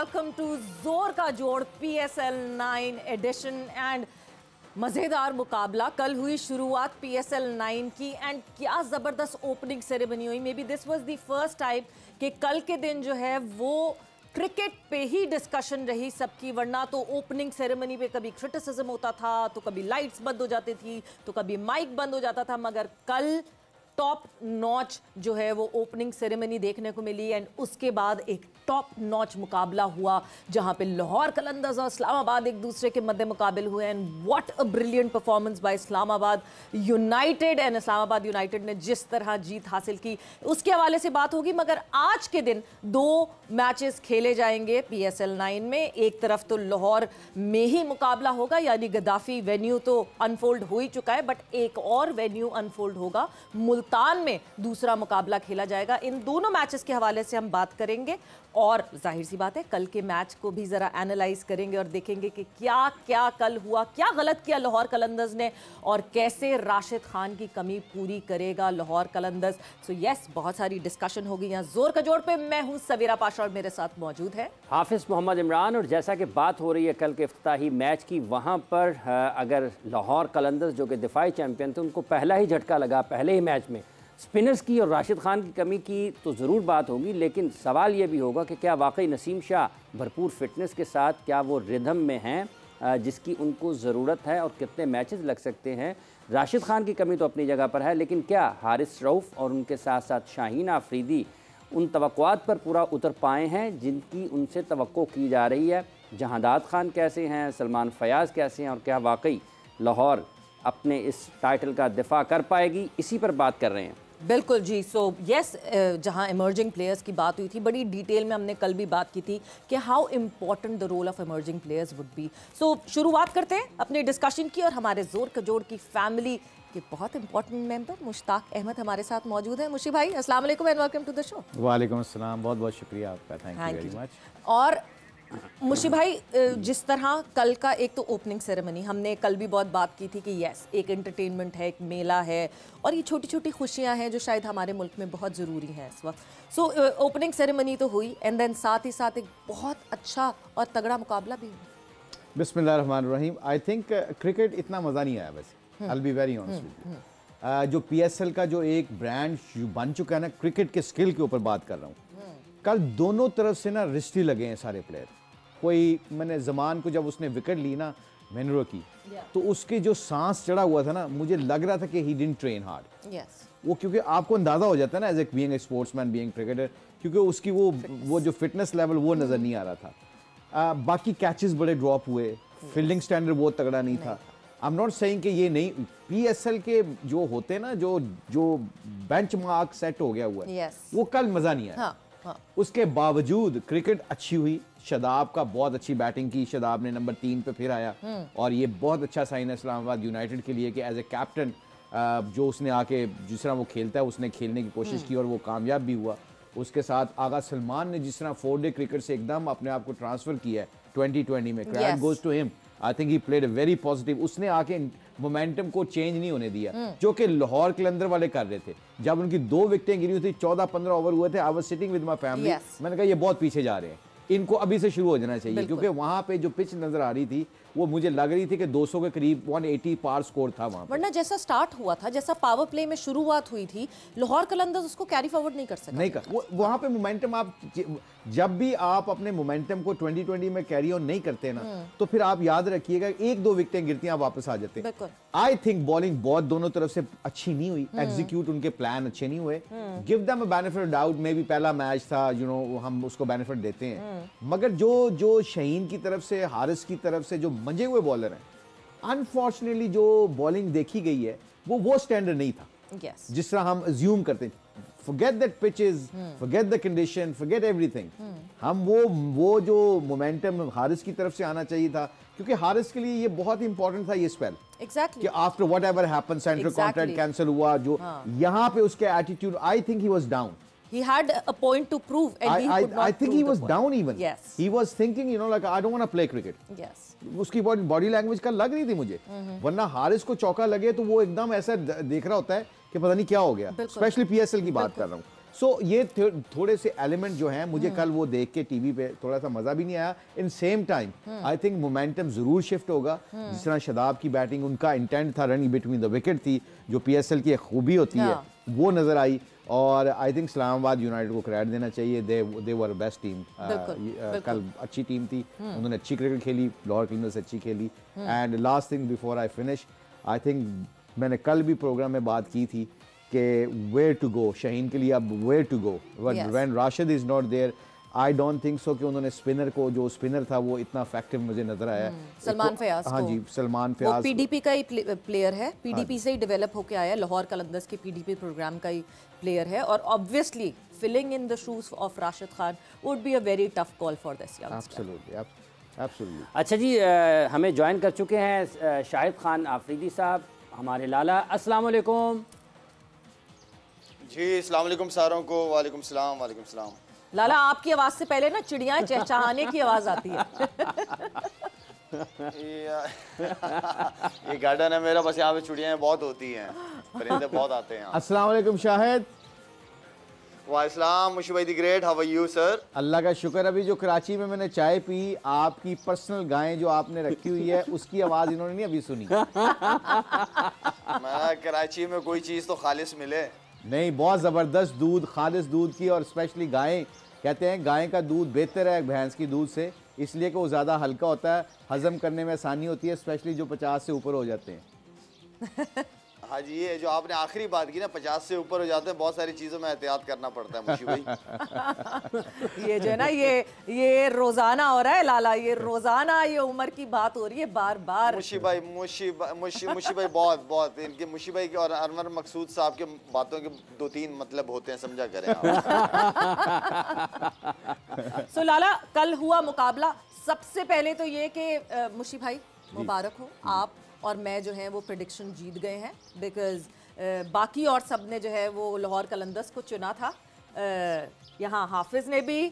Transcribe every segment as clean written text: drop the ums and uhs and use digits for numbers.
welcome to जोर का जोड़ PSL 9 एडिशन एंड मजेदार मुकाबला। कल हुई शुरुआत PSL 9 की एंड क्या जबरदस्त ओपनिंग सेरेमनी हुई। May be this was the first time कि कल के दिन जो है वो क्रिकेट पे ही डिस्कशन रही सबकी, वरना तो ओपनिंग सेरेमनी पे कभी क्रिटिसिज्म होता था, तो कभी लाइट्स बंद हो जाती थी, तो कभी माइक बंद हो जाता था, मगर कल टॉप नॉच जो है वो ओपनिंग सेरेमनी देखने को मिली एंड उसके बाद एक टॉप नॉच मुकाबला हुआ जहां पे लाहौर कलंदर्स और इस्लामाबाद एक दूसरे के मद्दे मुकाबिल हुए and what a brilliant performance by Islamabad United. And Islamabad United ने जिस तरह जीत हासिल की उसके हवाले से बात होगी, मगर आज के दिन दो मैचेस खेले जाएंगे PSL 9 में। एक तरफ तो लाहौर में ही मुकाबला होगा, यानी गद्दाफी वेन्यू तो अनफोल्ड हो ही चुका है, बट एक और वेन्यू अनफोल्ड होगा, मुल्तान में दूसरा मुकाबला खेला जाएगा। इन दोनों मैचेस के हवाले से हम बात करेंगे और जाहिर सी बात है कल के मैच को भी जरा एनालाइज करेंगे और देखेंगे कि क्या क्या कल हुआ, क्या गलत किया लाहौर कलंदर्स ने और कैसे राशिद खान की कमी पूरी करेगा लाहौर कलंदर्स। सो यस, बहुत सारी डिस्कशन होगी यहाँ जोर का जोड़ पे। मैं हूँ सवेरा पाशा और मेरे साथ मौजूद है हाफिज मोहम्मद इमरान। और जैसा कि बात हो रही है कल के इफ्तिताही मैच की, वहाँ पर अगर लाहौर कलंदर्स जो कि दिफाई चैंपियन थे उनको पहला ही झटका लगा पहले ही मैच में स्पिनर्स की और राशिद खान की कमी की, तो ज़रूर बात होगी। लेकिन सवाल ये भी होगा कि क्या वाकई नसीम शाह भरपूर फिटनेस के साथ क्या वो रिदम में हैं जिसकी उनको ज़रूरत है और कितने मैचेस लग सकते हैं। राशिद खान की कमी तो अपनी जगह पर है, लेकिन क्या हारिस रऊफ़ और उनके साथ साथ शाहीन आफरीदी उन तवक्कुआत पर पूरा उतर पाए हैं जिनकी उनसे तवक्को की जा रही है। जहादात खान कैसे हैं, सलमान फयाज़ कैसे हैं और क्या वाकई लाहौर अपने इस टाइटल का दिफा कर पाएगी, इसी पर बात कर रहे हैं। बिल्कुल जी। सो यस, जहां इमर्जिंग प्लेयर्स की बात हुई थी बड़ी डिटेल में हमने कल भी बात की थी कि how important the role of emerging players would be. So शुरुआत करते हैं अपने डिस्कशन की और हमारे जोर का जोड़ की फैमिली के बहुत इंपॉर्टेंट मेंबर मुश्ताक अहमद हमारे साथ मौजूद है। मुशी भाई अस्सलाम वालेकुम and welcome to the show. वालेकुम अस्सलाम, बहुत बहुत शुक्रिया आपका, थैंक यू वेरी मच। और मुशी भाई, जिस तरह कल का एक तो ओपनिंग सेरेमनी, हमने कल भी बहुत बात की थी कि यस एक एंटरटेनमेंट है, एक मेला है और ये छोटी छोटी खुशियां हैं जो शायद हमारे मुल्क में बहुत ज़रूरी हैं इस वक्त। सो ओपनिंग सेरेमनी तो हुई एंड देन साथ ही साथ एक बहुत अच्छा और तगड़ा मुकाबला भी हुआ। बिस्मिल्लाहिर्रहमानिर्रहीम। आई थिंक क्रिकेट इतना मज़ा नहीं आया वैसे, I will be very honest with you. जो PSL का जो एक ब्रांड बन चुका है ना, क्रिकेट के स्किल के ऊपर बात कर रहा हूँ, कल दोनों तरफ से ना रिश्ते लगे हैं सारे प्लेयर। कोई, मैंने जमान को जब उसने विकेट ली ना मेनरो की, तो उसके जो सांस चढ़ा हुआ था ना, मुझे लग रहा था कि ही डिडंट ट्रेन हार्ड। वो क्योंकि आपको अंदाजा हो जाता है ना as a being a sportsman, being cricketer, क्योंकि उसकी वो जो फिटनेस लेवल वो नज़र नहीं आ रहा था। बाकी कैचेस बड़े ड्रॉप हुए, फील्डिंग स्टैंडर्ड बहुत तगड़ा नहीं था। आई एम नॉट सेइंग कि ये नहीं, PSL के जो होते हैं ना, जो बेंचमार्क सेट हो गया हुआ है, वो कल मज़ा नहीं आया। उसके बावजूद क्रिकेट अच्छी हुई। शदाब का बहुत अच्छी बैटिंग की, शदाब ने नंबर 3 पे फिर आया और ये बहुत अच्छा साइन है इस्लामाबाद यूनाइटेड के लिए कि एज ए कैप्टन जो उसने आके जिस तरह वो खेलता है उसने खेलने की कोशिश की और वो कामयाब भी हुआ। उसके साथ आगा सलमान ने जिस तरह 4-डे क्रिकेट से एकदम अपने आप को ट्रांसफ़र किया है 2020 में, credit goes to him. I think he played very positive. उसने आके मोमेंटम को चेंज नहीं होने दिया जो कि लाहौर कलंदर वाले कर रहे थे। जब उनकी 2 विकेटें गिरी थी, 14-15 ओवर हुए थे, I was sitting with my family, मैंने कहा ये बहुत पीछे जा रहे हैं, इनको अभी से शुरू हो जाना चाहिए, क्योंकि वहां पे जो पिच नजर आ रही थी वो मुझे लग रही थी कि 200 के करीब 180 पार स्कोर था वहां पे। वरना जैसा स्टार्ट हुआ था, जैसा पावर प्ले में शुरुआत हुई थी, लाहौर कलंदर्स उसको कैरी फॉरवर्ड नहीं कर सका। नहीं कर वहां पे मोमेंटम, आप जब भी आप अपने मोमेंटम को 2020 में कैरी ऑन नहीं करते ना, तो फिर आप याद रखिएगा 1-2 विकेटें गिरती हैं, आप वापस आ जाते हैं। आई थिंक बॉलिंग बहुत दोनों तरफ से अच्छी नहीं हुई, एग्जीक्यूट उनके प्लान अच्छे नहीं हुए। Give them a benefit of doubt, may be पहला मैच था, यू नो, हम उसको बेनिफिट देते हैं, मगर जो शाहीन की तरफ से, हारिस की तरफ से जो मंजे हुए बॉलर हैं, अनफॉर्चुनेटली जो बॉलिंग देखी गई है वो स्टैंडर्ड नहीं था। जिस तरह हम अज्यूम करते हैं, forget that pitches, forget the condition, forget everything. हम वो जो मोमेंटम हारिस की तरफ से आना चाहिए था, क्योंकि हारिस के लिए ये बहुत इंपॉर्टेंट था ये स्पेल। Exactly. कि after whatever happened, central contract cancel हुआ, जो यहाँ पे उसके attitude, I think he was down. He had a point to prove and he could not I think he was down even. Yes. He was thinking, you know, like I don't want to play cricket. Yes. उसकी body language का लग रही थी मुझे, वरना हारिस को चौका लगे तो वो एकदम ऐसा देख रहा होता है कि पता नहीं क्या हो गया। स्पेशली PSL की बात कर रहा हूँ। सो ये थोड़े से एलिमेंट जो हैं मुझे कल वो देख के टीवी पे थोड़ा सा मज़ा भी नहीं आया। In same time I think momentum ज़रूर शिफ्ट होगा। जिस तरह शादाब की बैटिंग, उनका इंटेंट था रनिंग बिटवीन द विकेट थी, जो PSL की एक खूबी होती है वो नज़र आई। और आई थिंक इस्लामाबाद यूनाइटेड को क्रेडिट देना चाहिए, दे वर बेस्ट टीम। कल अच्छी टीम थी, उन्होंने अच्छी क्रिकेट खेली, लाहौर क्लिंटर्स अच्छी खेली। And last thing before I finish, I think मैंने कल भी प्रोग्राम में बात की थी कि वेयर टू गो, शाहीन के लिए अब where to go when Rashid is not there. I don't think so कि उन्होंने स्पिनर को, जो स्पिनर था वो इतना इफेक्टिव मुझे नजर आया। सलमान फयाज, हाँ जी, सलमान फयाज PDP का ही प्लेयर है, PDP से ही डेवलप होके आया, लाहौर कलंदर्स के PDP प्रोग्राम का ही प्लेयर है। और obviously filling in the shoes of Rashid Khan would be a very tough call for this youngster. Absolutely. अच्छा जी, हमें ज्वाइन कर चुके हैं शाहिद खान आफरीदी साहब, हमारे लाला। अस्सलाम वालेकुम जी। अस्सलाम वालेकुम सारों को। वालेकुम सलाम। वालेकुम सलाम। लाला, आपकी आवाज से पहले ना चिड़िया चहचहाने की आवाज आती है। ये गार्डन है मेरा, बस यहाँ पे चिड़ियाँ बहुत होती हैं, परिंदे बहुत आते हैं। अस्सलाम वालेकुम शाहिद। वालेकुम मुशी भाई the great, how are you sir? Allah का शुक्र। अभी जो कराची में मैंने चाय पी, आपकी पर्सनल गाय जो आपने रखी हुई है उसकी आवाज़ इन्होंने नहीं अभी सुनी। मैं कराची में कोई चीज़ तो खालिस मिले नहीं, बहुत ज़बरदस्त दूध, खालिस दूध की। और स्पेशली गायें, कहते हैं गाय का दूध बेहतर है भैंस की दूध से, इसलिए कि वो ज़्यादा हल्का होता है, हज़म करने में आसानी होती है, स्पेशली जो 50 से ऊपर हो जाते हैं। हाँ जी, ये जो आपने आखिरी बात की ना, 50 से ऊपर हो जाते हैं, बहुत सारी चीज़ों में एहतियात करना पड़ता है मुशी भाई। ये जो है ना, ये रोजाना हो रहा है लाला, ये रोजाना ये उम्र की बात हो रही है बार बार। मुशी भाई बहुत बहुत इनके, मुशी भाई के और अनवर मकसूद साहब के बातों के 2-3 मतलब होते हैं, समझा करें आप। सो लाला, कल हुआ मुकाबला। सबसे पहले तो ये कि मुशी भाई मुबारक हो, आप और मैं जो है वो प्रेडिक्शन जीत गए हैं, बिकॉज बाकी और सब ने जो है वो लाहौर कलंदर्स को चुना था। यहाँ हाफिज ने भी,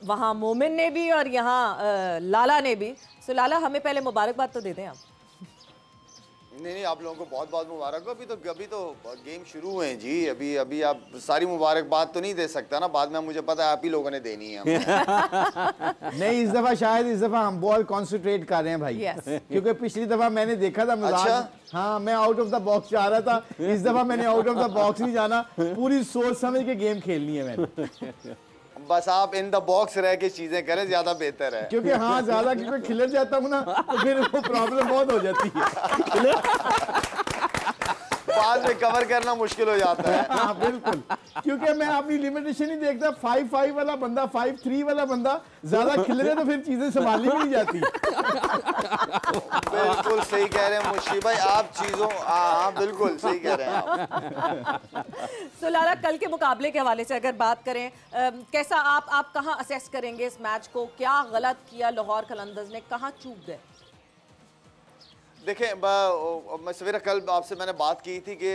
वहाँ मोमिन ने भी, और यहाँ लाला ने भी। सो लाला, हमें पहले मुबारकबाद तो दे दें आप। नहीं, आप लोगों को बहुत बहुत मुबारक हो। अभी तो गेम शुरू हुए हैं जी। अभी आप सारी मुबारकबाद तो नहीं दे सकता ना, बाद में मुझे पता है आप ही लोगों ने देनी है। नहीं, इस दफा शायद हम बहुत कॉन्सेंट्रेट कर रहे हैं भाई। क्योंकि पिछली दफा मैंने देखा था मजाक। अच्छा? हाँ, मैं आउट ऑफ द बॉक्स जा रहा था, इस दफा मैंने आउट ऑफ द बॉक्स नहीं जाना, पूरी सोच समझ के गेम खेलनी है मैंने। बस आप इन द बॉक्स रह के चीजें करें, ज्यादा बेहतर है। क्योंकि हाँ, ज्यादा क्योंकि खिलर जाता हूँ ना, तो फिर वो प्रॉब्लम बहुत हो जाती है। बाद में कवर करना मुश्किल हो जाता है। हाँ बिल्कुल, क्योंकि मैं अपनी लिमिटेशन ही देखता, 5-5 वाला बंदा, 5-3 वाला बंदा ज्यादा खिल रहे तो फिर चीजें संभाली नहीं जाती। बिल्कुल सही कह रहे हैं मुशी भाई, आप चीजों, हाँ बिल्कुल सही कह रहे हैं आप। सो लाला, कल के मुकाबले के हवाले से अगर बात करें, कैसा आप कहाँ असेस करेंगे इस मैच को? क्या गलत किया लाहौर कलंदर्स ने, कहाँ चूक गए? देखें, मैं सवेरा कल आपसे मैंने बात की थी कि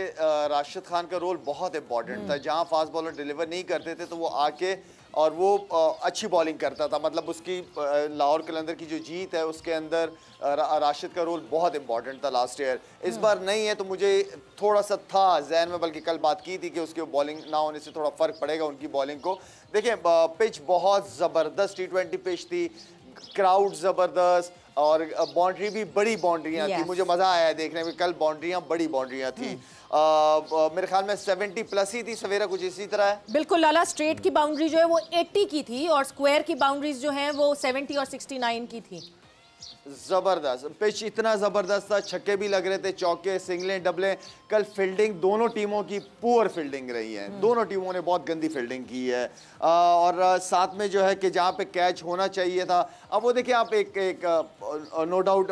राशिद खान का रोल बहुत इंपॉर्टेंट था। जहां फास्ट बॉलर डिलीवर नहीं करते थे तो वो आके और वो अच्छी बॉलिंग करता था। मतलब उसकी लाहौर कलंदर की जो जीत है उसके अंदर राशिद का रोल बहुत इंपॉर्टेंट था लास्ट ईयर। इस बार नहीं है तो मुझे थोड़ा सा था जहन में, बल्कि कल बात की थी कि उसकी बॉलिंग ना होने से थोड़ा फ़र्क पड़ेगा उनकी बॉलिंग को। देखें, पिच बहुत ज़बरदस्त T20 पिच थी, क्राउड ज़बरदस्त और बाउंड्री भी बड़ी बाउंड्रियाँ थी। मुझे मज़ा आया देखने में, कल बाउंड्रियाँ बड़ी बाउंड्रियाँ थी। मेरे ख्याल में 70+ ही थी, सवेरा कुछ इसी तरह है। बिल्कुल लाला, स्ट्रेट की बाउंड्री जो है वो 80 की थी और स्क्वायर की बाउंड्रीज जो हैं वो 70 और 69 की थी। जबरदस्त पिच, इतना जबरदस्त था, छक्के भी लग रहे थे, चौके, सिंगलें, डबलें। कल फील्डिंग दोनों टीमों की पुअर फील्डिंग रही है, दोनों टीमों ने बहुत गंदी फील्डिंग की है। और साथ में जो है कि जहाँ पे कैच होना चाहिए था, अब वो देखिए आप एक नो डाउट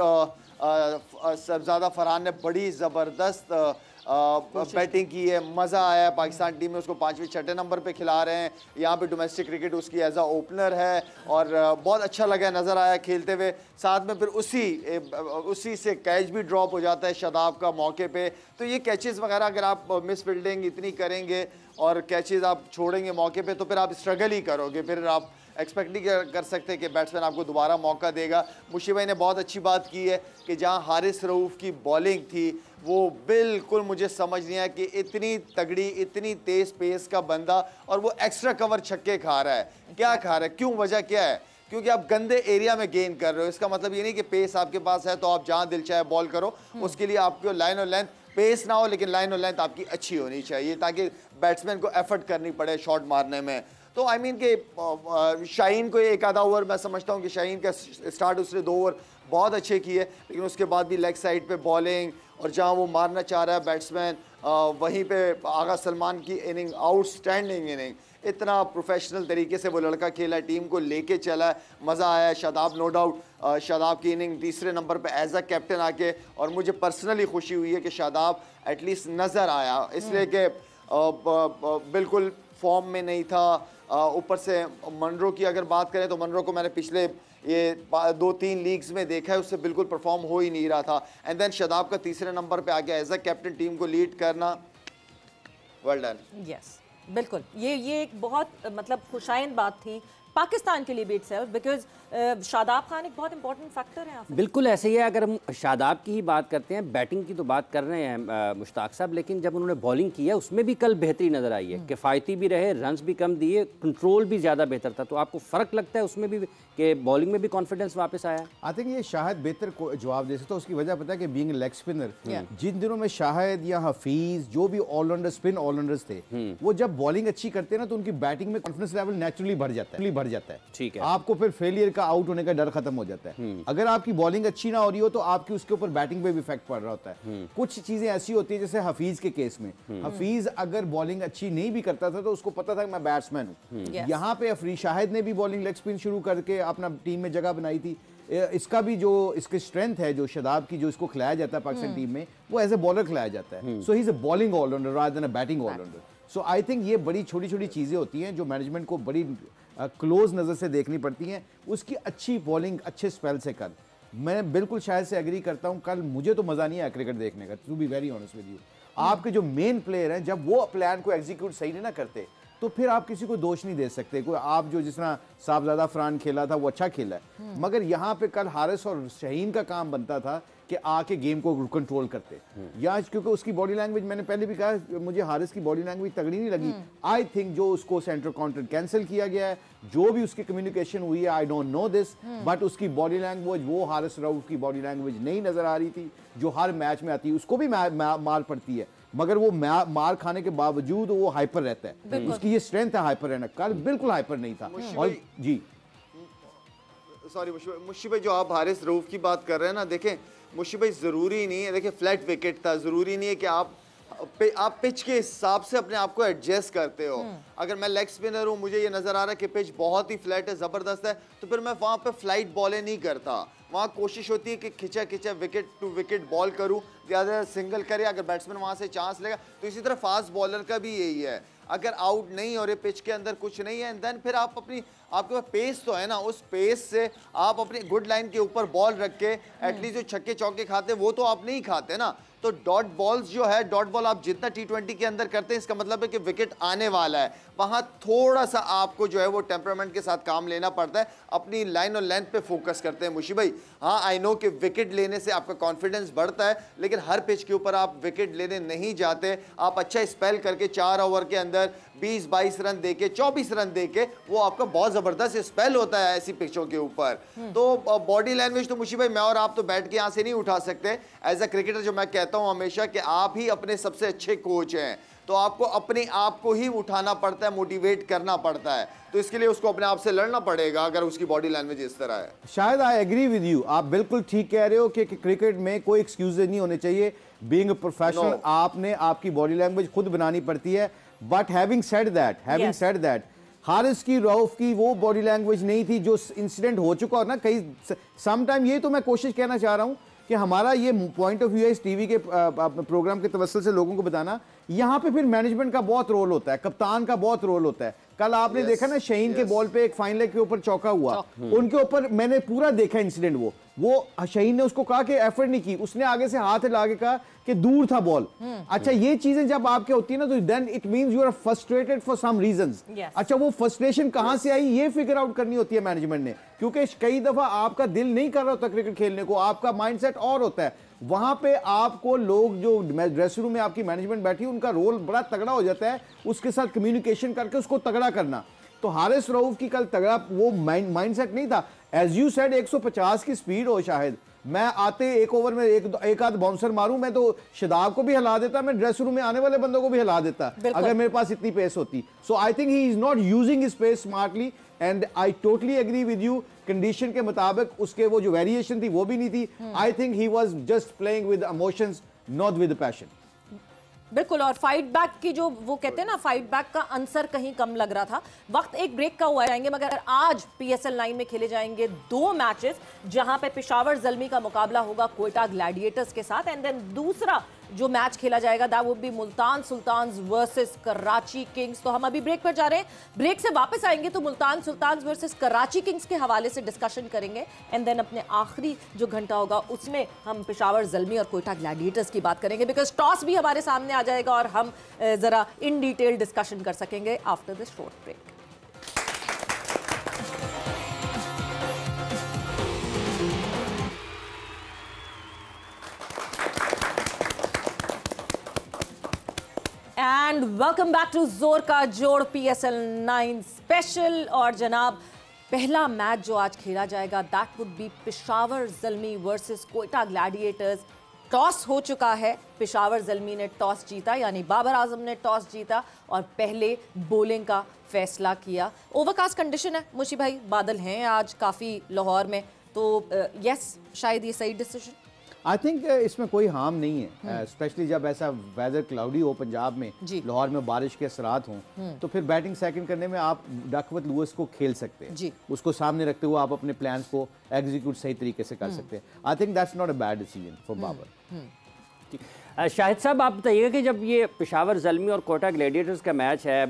सरजादा फरहान ने बड़ी ज़बरदस्त बैटिंग की है, मज़ा आया। पाकिस्तान टीम में उसको 5वें-6ठे नंबर पे खिला रहे हैं। यहाँ पे डोमेस्टिक क्रिकेट उसकी एज अ ओपनर है और बहुत अच्छा लगा, नज़र आया खेलते हुए। साथ में फिर उसी से कैच भी ड्रॉप हो जाता है शादाब का मौके पे। तो ये कैचेस वगैरह अगर आप मिस फील्डिंग इतनी करेंगे और कैचेस आप छोड़ेंगे मौके पे तो फिर आप स्ट्रगल ही करोगे। फिर आप एक्सपेक्ट नहीं कर सकते कि बैट्समैन आपको दोबारा मौका देगा। मुशी भाई ने बहुत अच्छी बात की है कि जहां हारिस रऊफ की बॉलिंग थी वो बिल्कुल मुझे समझ नहीं आया कि इतनी तगड़ी, इतनी तेज पेस का बंदा और वो एक्स्ट्रा कवर छक्के खा रहा है। क्या खा रहा है, क्यों, वजह क्या है? क्योंकि आप गंदे एरिया में गेन कर रहे हो। इसका मतलब ये नहीं कि पेस आपके पास है तो आप जहां दिल चाहे बॉल करो, उसके लिए आपको लाइन और लेंथ, पेस ना हो लेकिन लाइन और लेंथ आपकी अच्छी होनी चाहिए ताकि बैट्समैन को एफर्ट करनी पड़े शॉट मारने में। तो आई मीन कि शाहीन को एक आधा ओवर, मैं समझता हूँ कि शाहीन का स्टार्ट उसने 2 ओवर बहुत अच्छे किए, लेकिन उसके बाद भी लेग साइड पे बॉलिंग और जहाँ वो मारना चाह रहा है बैट्समैन, वहीं पे आगा सलमान की इनिंग, आउटस्टैंडिंग इनिंग, इतना प्रोफेशनल तरीके से वो लड़का खेला, टीम को लेके चला, मज़ा आया। शादाब नो डाउट, शादाब की इनिंग तीसरे नंबर पे एज अ कैप्टन आके, और मुझे पर्सनली खुशी हुई है कि शादाब एटलीस्ट नज़र आया, इसलिए कि बिल्कुल फॉर्म में नहीं था। ऊपर से मनरो की अगर बात करें तो मनरो को मैंने पिछले ये 2-3 लीग्स में देखा है, उससे बिल्कुल परफॉर्म हो ही नहीं रहा था। एंड देन शादाब का तीसरे नंबर पे आ गया एज अ कैप्टन, टीम को लीड करना, वेल डन। यस, बिल्कुल, ये एक बहुत मतलब खुशाइन बात थी पाकिस्तान के लिए भी इटसेल्फ, बिकॉज शादाब खान एक बहुत इंपॉर्टेंट फैक्टर है यहाँ पे। बिल्कुल ऐसे ही है। अगर हम शादाब की ही बात करते हैं, बैटिंग की तो बात कर रहे हैं मुश्ताक साहब, लेकिन जब उन्होंने बॉलिंग की है उसमें भी कल बेहतरी नज़र आई है। किफ़ायती भी रहे, रन्स भी कम दिए, कंट्रोल भी ज़्यादा बेहतर था। तो आपको फ़र्क लगता है उसमें भी कि बॉलिंग में भी कॉन्फिडेंस वापस आया? आई थिंक ये शाहिद बेहतर जवाब दे सकता है। उसकी वजह पता है कि बीइंग लेग स्पिनर, जिन दिनों में शाहिद या हफीज जो भी ऑलराउंडर, स्पिन ऑलराउंडर्स थे, वो जब बॉलिंग अच्छी करते हैं ना तो उनकी बैटिंग में कॉन्फिडेंस लेवल नेचुरली बढ़ जाता है। ठीक है, आपको फिर फेलियर का, आउट होने का डर खत्म हो जाता है। अगर आपकी बॉलिंग अच्छी ना हो रही हो तो आपकी उसके ऊपर बैटिंग पे भी इफेक्ट पड़ रहा होता है। कुछ चीजें ऐसी होती है जैसे हफीज के केस में, हफीज अगर बॉलिंग अच्छी नहीं भी करता था तो उसको पता था कि मैं बैट्समैन हूं। यहाँ पे अफरीद शाहिद ने भी बॉलिंग लेग स्पिन शुरू करके अपना टीम में जगह बनाई थी। इसका भी जो इसकी स्ट्रेंथ है, जो शादाब की, जो इसको खिलाया जाता है पाकिस्तान टीम में, वो एज ए बॉलर खिलाया जाता है। So he is a bowling allrounder rather than a batting allrounder. So I think ये बड़ी छोटी छोटी चीजें होती हैं जो मैनेजमेंट को बड़ी क्लोज नज़र से देखनी पड़ती हैं। उसकी अच्छी बॉलिंग अच्छे स्पेल से कल, मैं बिल्कुल शायद से एग्री करता हूं, कल मुझे तो मज़ा नहीं आया क्रिकेट देखने का, to be very honest with you. आपके जो मेन प्लेयर हैं जब वो प्लान को एग्जीक्यूट सही नहीं ना करते तो फिर आप किसी को दोष नहीं दे सकते। कोई आप जो जिस तरह साहबजादा फरहान खेला था वो अच्छा खेला है, मगर यहाँ पे कल हारिस और शाहीन का काम बनता था कि आके गेम को कंट्रोल करते। या क्योंकि उसकी बॉडी लैंग्वेज, मैंने पहले भी कहा, मुझे हारिस की बॉडी लैंग्वेज तगड़ी नहीं लगी। आई थिंक जो उसको सेंटर काउंटर कैंसिल किया गया है, जो भी उसकी कम्युनिकेशन हुई है, I don't know this, but उसकी बॉडी लैंग्वेज, वो हारिस रऊफ की बॉडी लैंग्वेज नहीं नजर आ रही थी जो हर मैच में आती है। उसको भी मार पड़ती है, मगर वो मार खाने के बावजूद वो हाइपर रहता है। उसकी ये स्ट्रेंथ है हाइपर रहना, कल बिल्कुल हाइपर नहीं था। और जी सॉरी मुशी भाई, जो आप हारिस रऊफ की बात कर रहे हैं ना, देखें मुशी भाई, जरूरी नहीं है, देखिए फ्लैट विकेट था, जरूरी नहीं है कि आप पिच के हिसाब से अपने आप को एडजस्ट करते हो। अगर मैं लेग स्पिनर हूं, मुझे ये नजर आ रहा है कि पिच बहुत ही फ्लैट है, जबरदस्त है, तो फिर मैं वहां पे फ्लाइट बॉलें नहीं करता। वहां कोशिश होती है कि खिंचा खिंचा विकेट टू विकेट बॉल करूं, ज्यादा सिंगल करे, अगर बैट्समैन वहां से चांस लेगा। तो इसी तरह फास्ट बॉलर का भी यही है, अगर आउट नहीं हो रहे, पिच के अंदर कुछ नहीं है, देन फिर आप आपके पास पेस तो है ना, उस पेस से आप अपनी गुड लाइन के ऊपर बॉल रख के एटलीस्ट जो छक्के चौके खाते वो तो आप नहीं खाते ना। तो डॉट बॉल्स जो है, डॉट बॉल आप जितना T20 के अंदर करते हैं, इसका मतलब है कि विकेट आने वाला है। वहां थोड़ा सा आपको जो है वो टेम्परामेंट के साथ काम लेना पड़ता है, अपनी लाइन और लेंथ पे फोकस करते हैं मुशी भाई। हाँ, आई नो कि विकेट लेने से आपका कॉन्फिडेंस बढ़ता है, लेकिन हर पिच के ऊपर आप विकेट लेने नहीं जाते। आप अच्छा स्पेल करके 4 ओवर के अंदर 20-22 रन देके, 24 रन देके, वो आपका बहुत जबरदस्त स्पेल होता है ऐसी पिचों के ऊपर। तो बॉडी लैंग्वेज तो मुशी भाई मैं और आप तो बैठ के यहाँ से नहीं उठा सकते। एज अ क्रिकेटर जो मैं कहता हूँ हमेशा कि आप ही अपने सबसे अच्छे कोच हैं, तो आपको अपने आप को ही उठाना पड़ता है, मोटिवेट करना पड़ता है, तो इसके लिए उसको अपने आप से लड़ना पड़ेगा अगर उसकी बॉडी लैंग्वेज इस तरह है। शायद आई एग्री विद यू, आप बिल्कुल ठीक कह रहे हो कि क्रिकेट में कोई एक्सक्यूजेज नहीं होने चाहिए। बीइंग अ प्रोफेशनल, आपने आपकी बॉडी लैंग्वेज खुद बनानी पड़ती है। But having said that, Haris की रऊफ की वो बॉडी लैंग्वेज नहीं थी जो इंसिडेंट हो चुका और ना कई समटाइम। ये तो मैं कोशिश कहना चाह रहा हूं कि हमारा ये पॉइंट ऑफ व्यू है इस टीवी के प्रोग्राम के तवस्सुल से लोगों को बताना, यहाँ पे फिर मैनेजमेंट का बहुत रोल होता है, कप्तान का बहुत रोल होता है। कल आपने देखा ना शाहीन के बॉल पे एक फाइन लेग के ऊपर चौका हुआ, उनके ऊपर मैंने पूरा देखा इंसिडेंट, वो शहीन ने उसको कहा कि एफर्ट नहीं की, उसने आगे से हाथ हिला के कहा कि दूर था बॉल। अच्छा, ये चीजें जब आपके होती है ना, तो then it means you are frustrated for some reasons. अच्छा, वो फ्रस्ट्रेशन कहां से आई ये फिगर आउट करनी होती है मैनेजमेंट ने, क्योंकि कई दफा आपका दिल नहीं कर रहा होता क्रिकेट खेलने को, आपका माइंडसेट और होता है। वहां पे आपको लोग जो ड्रेसिंग रूम में आपकी मैनेजमेंट बैठी, उनका रोल बड़ा तगड़ा हो जाता है, उसके साथ कम्युनिकेशन करके उसको तगड़ा करना। तो हारिस रऊफ की कल तगड़ा वो माइंडसेट नहीं था। एज यू सेड 150 की स्पीड हो, शायद मैं आते एक ओवर में एक आध बाउंसर मारूं, मैं तो शादाब को भी हिला देता, मैं ड्रेसिंग रूम में आने वाले बंदों को भी हिला देता अगर मेरे पास इतनी पेस होती। So I think he is not using his pace smartly and I totally agree with you. Condition के मुताबिक उसके वो जो वेरिएशन थी वो भी नहीं थी। आई think he was just playing with emotions, not with passion. बिल्कुल, और फाइट बैक की जो वो कहते हैं ना, फाइट बैक का आंसर कहीं कम लग रहा था। वक्त एक ब्रेक का हुआ जाएंगे, मगर आज PSL 9 में खेले जाएंगे 2 मैचेस, जहां पे पेशावर ज़ल्मी का मुकाबला होगा क्वेटा ग्लैडिएटर्स के साथ, एंड देन दूसरा जो मैच खेला जाएगा that would be Multan Sultans versus Karachi Kings. तो हम अभी ब्रेक पर जा रहे हैं, ब्रेक से वापस आएंगे तो Multan Sultans versus Karachi Kings के हवाले से डिस्कशन करेंगे, एंड देन अपने आखिरी जो घंटा होगा उसमें हम पेशावर ज़ल्मी और क्वेटा ग्लैडिएटर्स की बात करेंगे, बिकॉज टॉस भी हमारे सामने आ जाएगा और हम जरा इन डिटेल डिस्कशन कर सकेंगे after this short break. And welcome back to जोर का जोड़ PSL 9 स्पेशल। और जनाब, पहला मैच जो आज खेला जाएगा that would B Peshawar Zalmi versus Quetta Gladiators. Toss हो चुका है, पेशावर ज़ल्मी ने टॉस जीता, यानी बाबर आजम ने टॉस जीता और पहले बॉलिंग का फैसला किया। ओवरकास्ट कंडीशन है मुशी भाई, बादल हैं आज काफ़ी लाहौर में, तो यस शायद ये सही डिसीजन। आई थिंक इसमें कोई हार्म नहीं है, स्पेशली जब ऐसा वेदर क्लाउडी हो पंजाब में, लाहौर में बारिश के असरात हों, तो फिर बैटिंग सेकंड करने में आप डकवर्थ लुइस को खेल सकते हैं, उसको सामने रखते हुए आप अपने प्लान्स को एग्जीक्यूट सही तरीके से कर सकते हैं। I think that's not a bad decision for Babar. Shahid साहब, आप बताइएगा कि जब ये पेशावर ज़ल्मी और क्वेटा ग्लैडिएटर्स का मैच है,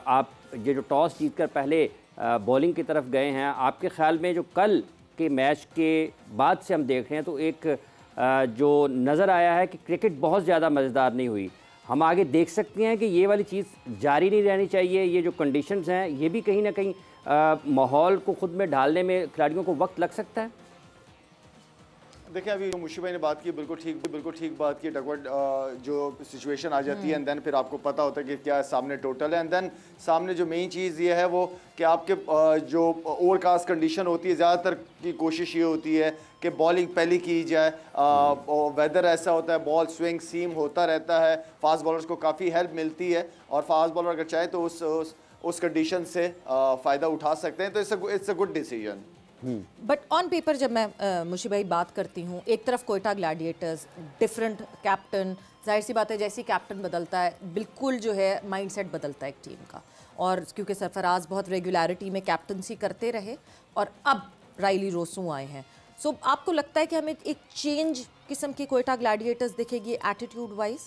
आप ये जो टॉस जीतकर पहले बॉलिंग की तरफ गए हैं, आपके ख्याल में जो कल के मैच के बाद से हम देख रहे हैं तो एक जो नज़र आया है कि क्रिकेट बहुत ज़्यादा मज़ेदार नहीं हुई, हम आगे देख सकते हैं कि ये वाली चीज़ जारी नहीं रहनी चाहिए। ये जो कंडीशंस हैं ये भी कहीं ना कहीं माहौल को ख़ुद में ढालने में खिलाड़ियों को वक्त लग सकता है। देखिए, अभी मुशी भाई ने बात की, बिल्कुल ठीक बात की। डकवर्थ जो सिचुएशन आ जाती है एंड देन फिर आपको पता होता है कि क्या सामने टोटल है, एंड देन सामने जो मेन चीज़ ये है वो कि आपके जो ओवरकास्ट कंडीशन होती है, ज़्यादातर की कोशिश ये होती है कि बॉलिंग पहले की जाए, और वेदर ऐसा होता है, बॉल स्विंग सीम होता रहता है, फास्ट बॉलर्स को काफ़ी हेल्प मिलती है, और फास्ट बॉलर अगर चाहे तो उस कंडीशन से फ़ायदा उठा सकते हैं, तो it's a good decision. But on paper जब मैं मुशी भाई बात करती हूँ, एक तरफ क्वेटा ग्लैडिएटर्स, डिफरेंट कैप्टन, जाहिर सी बात है जैसी कैप्टन बदलता है बिल्कुल जो है माइंडसेट बदलता है एक टीम का, और क्योंकि सरफराज बहुत रेगुलरिटी में कैप्टनसी करते रहे और अब राइली रोसू आए हैं, सो आपको लगता है कि हमें एक चेंज किस्म की क्वेटा ग्लैडिएटर्स दिखेगी एटीट्यूड वाइज?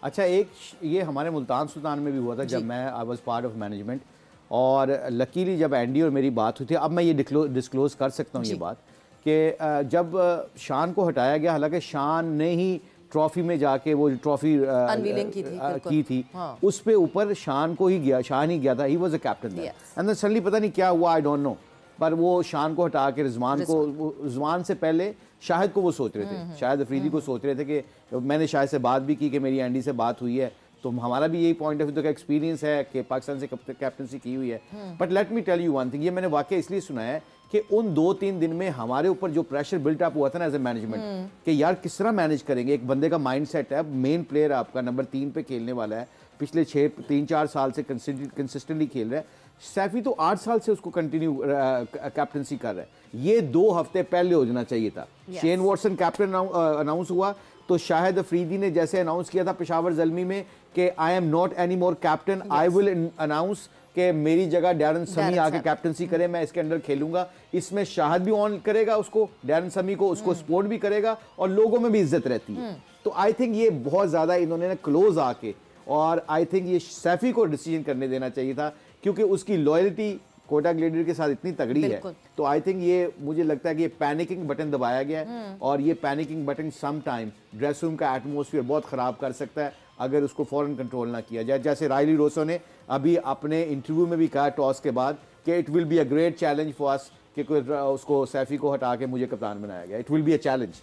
अच्छा, एक ये हमारे मुल्तान सुल्तान में भी हुआ था जब मैं I was part of management, और लकीली जब एंडी और मेरी बात हुई थी, अब मैं ये डिस्क्लोज कर सकता हूँ ये बात कि जब शान को हटाया गया, हालांकि शान ने ही ट्रॉफी में जाके वो ट्रॉफी की थी, हाँ। उस पे ऊपर शान को ही गया, शान ही गया था, he was a captain and then suddenly पता नहीं क्या हुआ, आई डोंट नो, पर वो शान को हटा के रिजवान से पहले शाहिद को वो सोच रहे थे, शाहिद अफरीदी को सोच रहे थे कि मैंने शाहिद से बात भी की कि मेरी एंडी से बात हुई है, तो हमारा भी यही पॉइंट ऑफ व्यू का एक्सपीरियंस है कि पाकिस्तान से कैप्टनसी की हुई है। But let me tell you one thing, ये मैंने वाकई इसलिए सुना है कि उन 2-3 दिन में हमारे ऊपर जो प्रेशर बिल्टअप हुआ था ना एज ए मैनेजमेंट, कि यार किस तरह मैनेज करेंगे, एक बंदे का माइंड सेट है, मेन प्लेयर आपका नंबर 3 पे खेलने वाला है, पिछले 3-4 साल से कंसिस्टेंटली खेल रहा है, सैफी तो 8 साल से उसको कंटिन्यू कैप्टनसी कर रहा है, ये 2 हफ्ते पहले हो जाना चाहिए था। शेन वॉटसन कैप्टन अनाउंस हुआ तो शाहिद अफरीदी ने जैसे अनाउंस किया था पेशावर ज़ल्मी में कि I am not any more captain, I will announce कि मेरी जगह डैरन समी आके कैप्टनसी करे, मैं इसके अंडर खेलूंगा, इसमें शाहिद भी ऑन करेगा उसको, डैरन समी को, उसको सपोर्ट भी करेगा और लोगों में भी इज्जत रहती है। तो आई थिंक ये बहुत ज़्यादा इन्होंने क्लोज आके, और आई थिंक ये सैफी को डिसीजन करने देना चाहिए था, क्योंकि उसकी लॉयल्टी कोटा ग्लेडिएटर के साथ इतनी तगड़ी है, तो आई थिंक ये मुझे लगता है कि ये पैनिकिंग बटन दबाया गया है और ये panicking button some time dress room का एटमॉस्फेयर बहुत ख़राब कर सकता है अगर उसको फ़ौरन कंट्रोल ना किया जाए। जैसे रायली रोसो ने अभी अपने इंटरव्यू में भी कहा टॉस के बाद कि it will be a great challenge for us कि उसको सैफी को हटा के मुझे कप्तान बनाया गया। It will be a challenge.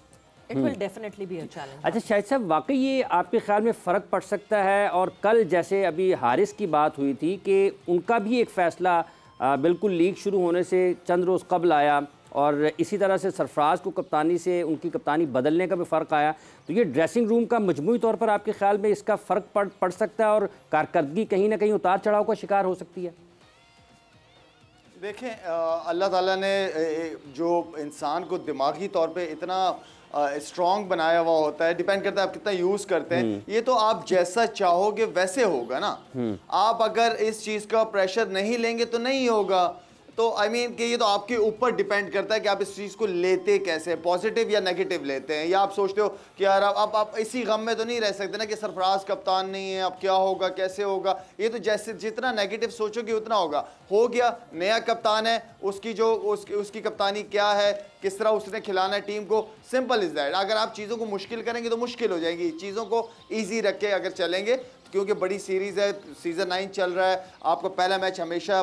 It will definitely be a challenge. अच्छा शाहिद साहब, वाकई ये आपके ख्याल में फ़र्क पड़ सकता है? और कल जैसे अभी हारिस की बात हुई थी कि उनका भी एक फ़ैसला बिल्कुल लीग शुरू होने से चंद रोज़ कबल आया और इसी तरह से सरफराज को कप्तानी से उनकी कप्तानी बदलने का भी फ़र्क आया, तो ये ड्रेसिंग रूम का मजमूई तौर पर आपके ख्याल में इसका फ़र्क पड़ सकता है और कारकर्दगी कहीं ना कहीं उतार चढ़ाव का शिकार हो सकती है? देखें, अल्लाह ताला ने जो इंसान को दिमागी तौर पे इतना स्ट्रॉन्ग बनाया हुआ होता है, डिपेंड करता है आप कितना यूज करते हैं। ये तो आप जैसा चाहोगे वैसे होगा ना। आप अगर इस चीज का प्रेशर नहीं लेंगे तो नहीं होगा। तो आई मीन कि ये तो आपके ऊपर डिपेंड करता है कि आप इस चीज़ को लेते कैसे, पॉजिटिव या नेगेटिव लेते हैं, या आप सोचते हो कि यार आप इसी गम में तो नहीं रह सकते ना कि सरफराज कप्तान नहीं है, अब क्या होगा, कैसे होगा। ये तो जैसे जितना नेगेटिव सोचोगे उतना होगा। हो गया, नया कप्तान है, उसकी जो उसकी कप्तानी क्या है, किस तरह उसने खिलाना है टीम को, सिंपल इज दैट। अगर आप चीज़ों को मुश्किल करेंगे तो मुश्किल हो जाएगी, चीज़ों को ईजी रख के अगर चलेंगे, क्योंकि बड़ी सीरीज़ है, सीज़न 9 चल रहा है, आपको पहला मैच हमेशा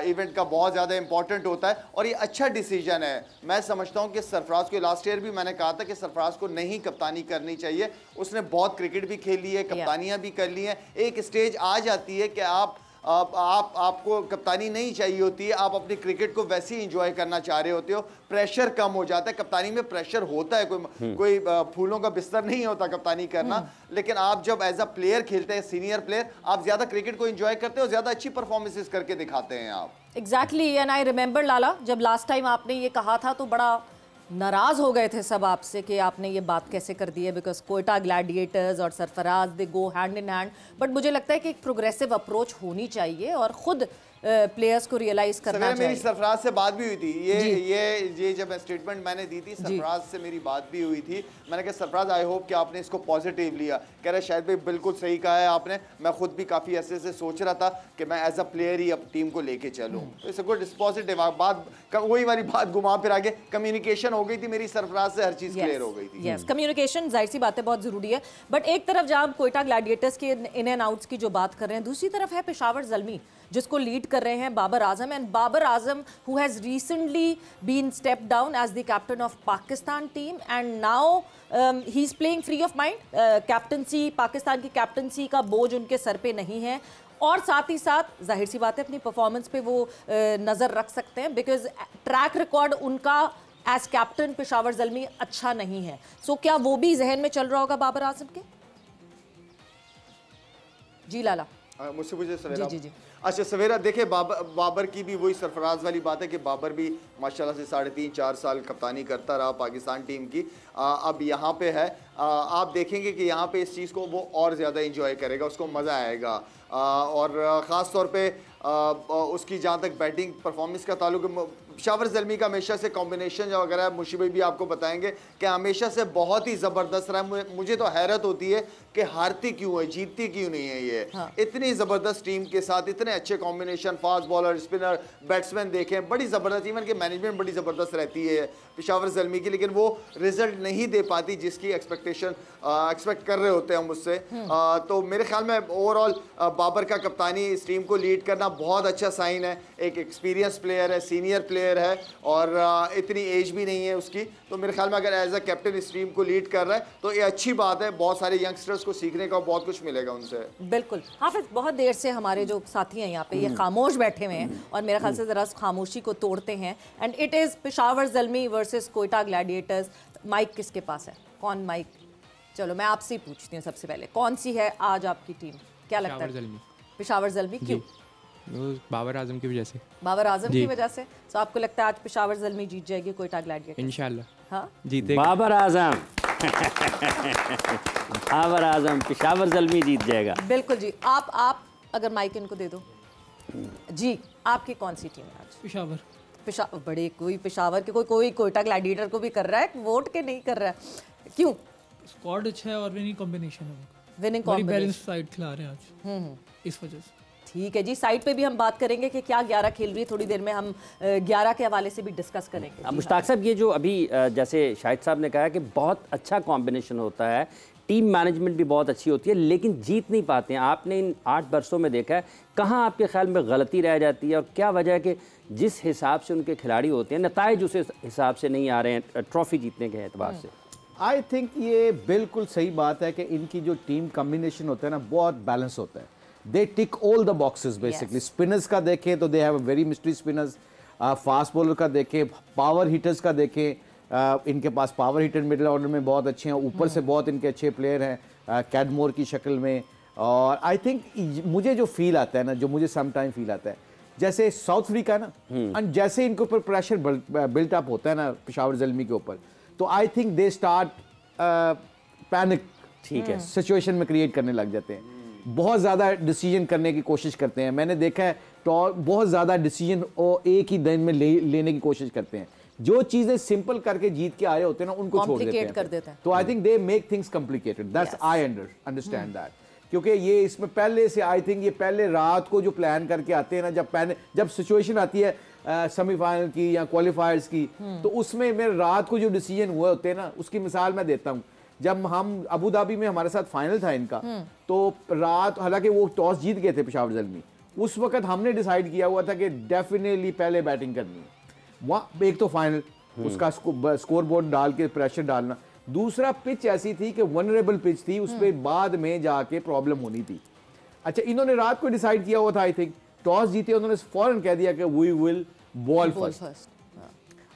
इवेंट का बहुत ज़्यादा इंपॉर्टेंट होता है और ये अच्छा डिसीजन है। मैं समझता हूँ कि सरफराज को, लास्ट ईयर भी मैंने कहा था कि सरफराज को नहीं कप्तानी करनी चाहिए। उसने बहुत क्रिकेट भी खेली है, कप्तानियाँ भी कर ली हैं। एक स्टेज आ जाती है कि आपको कप्तानी नहीं चाहिए होती है, आप अपनी क्रिकेट को वैसे ही इंजॉय करना चाह रहे होते हो, प्रेशर कम हो जाता है। कप्तानी में प्रेशर होता है, कोई फूलों का बिस्तर नहीं होता कप्तानी करना, लेकिन आप जब एज अ प्लेयर खेलते हैं, सीनियर प्लेयर, आप ज्यादा क्रिकेट को इंजॉय करते हो, ज्यादा अच्छी परफॉर्मेंसेस करके दिखाते हैं आप। एग्जैक्टली, एंड आई रिमेंबर लाला, जब लास्ट टाइम आपने ये कहा था तो बड़ा नाराज हो गए थे सब आपसे कि आपने ये बात कैसे कर दी है, बिकॉज कोयटा ग्लैडिएटर्स और Sarfaraz they go hand in hand. But मुझे लगता है कि एक प्रोग्रेसिव अप्रोच होनी चाहिए और खुद प्लेयर्स को रियलाइज करना चाहिए। मेरी सरफराज से बात भी हुई थी, ये जब स्टेटमेंट मैंने दी थी, सरफराज से मेरी बात भी हुई थी। मैंने कहा सरफराज, आई होप कि आपने इसको पॉजिटिव लिया। कह रहे शायद भाई बिल्कुल सही कहा है आपने, मैं खुद भी काफ़ी ऐसे से सोच रहा था कि मैं एज अ प्लेयर ही अब टीम को लेके चलूँ। It's a good, positive. बात वही वाली बात घुमा फिर आगे, कम्युनिकेशन हो गई थी मेरी सरफराज से, हर चीज़ क्लियर हो गई थी। यस, कम्युनिकेशन जाहिर सी बात है बहुत ज़रूरी है। बट एक तरफ जहाँ हम कोयटा ग्लैडिएटर्स के इन एंड आउट्स की जो बात कर रहे हैं, दूसरी तरफ है पेशावर ज़ल्मी जिसको लीड कर रहे हैं Babar Azam. And Babar Azam who has recently been step down as the captain of Pakistan team and now he is playing free of mind. Captaincy, Pakistan की कैप्टनसी का बोझ उनके सर पे नहीं है और साथ ही साथ जाहिर सी बात है अपनी परफॉर्मेंस पे वो नज़र रख सकते हैं, बिकॉज ट्रैक रिकॉर्ड उनका एज कैप्टन पेशावर ज़ल्मी अच्छा नहीं है। सो क्या वो भी जहन में चल रहा होगा बाबर आजम के? जी लाला, मुझसे पूछे सवेरा। जी। अच्छा सवेरा, देखे बाबर की भी वही सरफराज वाली बात है कि बाबर भी माशाल्लाह से 3.5-4 साल कप्तानी करता रहा पाकिस्तान टीम की। अब यहाँ पे है, आप देखेंगे कि यहाँ पे इस चीज़ को वो और ज़्यादा इंजॉय करेगा, उसको मज़ा आएगा। और ख़ास तौर पे उसकी जहाँ तक बैटिंग परफॉर्मेंस का ताल्लुक, पेशावर ज़ल्मी का हमेशा से कॉम्बिनेशन जो वगैरह मुशी भाई भी आपको बताएंगे कि हमेशा से बहुत ही ज़बरदस्त रहा है। मुझे तो हैरत होती है कि हारती क्यों है, जीतती क्यों नहीं है ये। इतनी ज़बरदस्त टीम के साथ इतने अच्छे combination, fast bowler, spinner, batsman देखें, बड़ी ज़बरदस्त, इवन की मैनेजमेंट बड़ी ज़बरदस्त रहती है पेशावर ज़ल्मी की, लेकिन वो रिजल्ट नहीं दे पाती जिसकी एक्सपेक्ट कर रहे होते हैं मुझसे। तो मेरे ख्याल में ओवरऑल बाबर का कप्तानी इस टीम को लीड करना बहुत अच्छा साइन है। एक एक्सपीरियंस प्लेयर है, सीनियर प्लेयर है और इतनी एज भी नहीं है उसकी। तो मेरे ख्याल में अगर एज अ कैप्टन इस टीम को लीड कर रहा है तो ये अच्छी बात है। बहुत सारे यंगस्टर्स को सीखने का बहुत कुछ मिलेगा उनसे। बिल्कुल हाफिज, बहुत देर से हमारे जो साथी हैं यहाँ पे ये खामोश बैठे हुए हैं और मेरे ख्याल से ज़रा खामोशी को तोड़ते हैं। And it is Peshawar Zalmi versus Quetta Gladiators. Mic किसके पास है? कौन माइक? चलो मैं आपसे ही पूछती हूँ सबसे पहले, कौन सी है आज आपकी टीम? क्या लगता है? पेशावर ज़ल्मी। क्यों? बाबर आजम की वजह से। बाबर आजम की वजह से। तो आपको लगता है आज पेशावर ज़ल्मी जीत जाएगी कोयटा ग्लैडिएटर्स? इंशाल्लाह हाँ जीतेगा बाबर आजम। बाबर आजम, पेशावर ज़ल्मी जीत जाएगा। बिल्कुल जी। आप अगर माइक इनको दे दो जी, आपकी कौन सी टीम है आज? पेशावर। बड़े कोई पेशावर के कोई कोयटा ग्लैडिएटर को भी कर रहा है वोट के नहीं कर रहा है, क्यों? स्क्वाड अच्छा है और विनिंग कॉम्बिनेशन है, विनिंग कॉम्बिनेशन, बैलेंस साइड खिला रहे हैं आज, इस वजह से। ठीक है जी, साइड पे भी हम बात करेंगे कि क्या 11 खेल रही है, थोड़ी देर में हम 11 के हवाले से भी डिस्कस करेंगे। मुश्ताक साहब, ये जो अभी जैसे शाहिद साहब ने कहा कि बहुत अच्छा कॉम्बिनेशन होता है, टीम मैनेजमेंट भी बहुत अच्छी होती है, लेकिन जीत नहीं पाते हैं। आपने इन 8 बरसों में देखा है, कहाँ आपके ख्याल में गलती रह जाती है और क्या वजह है कि जिस हिसाब से उनके खिलाड़ी होते हैं नताइज उस हिसाब से नहीं आ रहे हैं ट्रॉफी जीतने के एतबार से? आई थिंक ये बिल्कुल सही बात है कि इनकी जो टीम कॉम्बिनेशन होता है ना, बहुत बैलेंस होता है। They tick all the boxes basically. Spinners का देखें तो they have a very mystery spinners, fast bowler का देखें, पावर हिटर्स का देखें, इनके पास पावर हिटर मिडिल ऑर्डर में बहुत अच्छे हैं, ऊपर से बहुत इनके अच्छे प्लेयर हैं कैडमोर की शक्ल में। और आई थिंक मुझे जो फील आता है ना, जो मुझे सम टाइम फील आता है, जैसे साउथ अफ्रीका ना, एंड जैसे इनके ऊपर प्रेशर बिल्ट अप होता है ना पेशावर ज़ल्मी के ऊपर, तो I think they start panic, ठीक है, सिचुएशन में क्रिएट करने लग जाते हैं, बहुत ज़्यादा डिसीजन करने की कोशिश करते हैं। मैंने देखा है बहुत ज़्यादा डिसीजन एक ही दिन में लेने की कोशिश करते हैं। जो चीज़ें सिंपल करके जीत के आए होते हैं ना, उनको छोड़ देते हैं। तो I think they make things complicated, that's I understand that. क्योंकि ये इसमें पहले से आई थिंक ये पहले रात को जो प्लान करके आते हैं ना, जब सिचुएशन आती है सेमीफाइनल की या क्वालिफायर्स की, तो उसमें मेरे रात को जो डिसीजन हुए होते हैं ना, उसकी मिसाल मैं देता हूँ। जब हम अबू धाबी में हमारे साथ फाइनल था इनका, तो रात, हालांकि वो टॉस जीत गए थे पेशावर ज़ल्मी, उस वक्त हमने डिसाइड किया हुआ था कि डेफिनेटली पहले बैटिंग करनी है। वहाँ एक तो फाइनल, उसका स्कोर बोर्ड डाल के प्रेशर डालना, दूसरा पिच ऐसी थी कि वनरेबल पिच थी, उस पर बाद में जाके प्रॉब्लम होनी थी। अच्छा, इन्होंने रात को डिसाइड किया हुआ था, आई थिंक टॉस जीते, उन्होंने फौरन कह दिया कि वी विल बॉल फर्स्ट।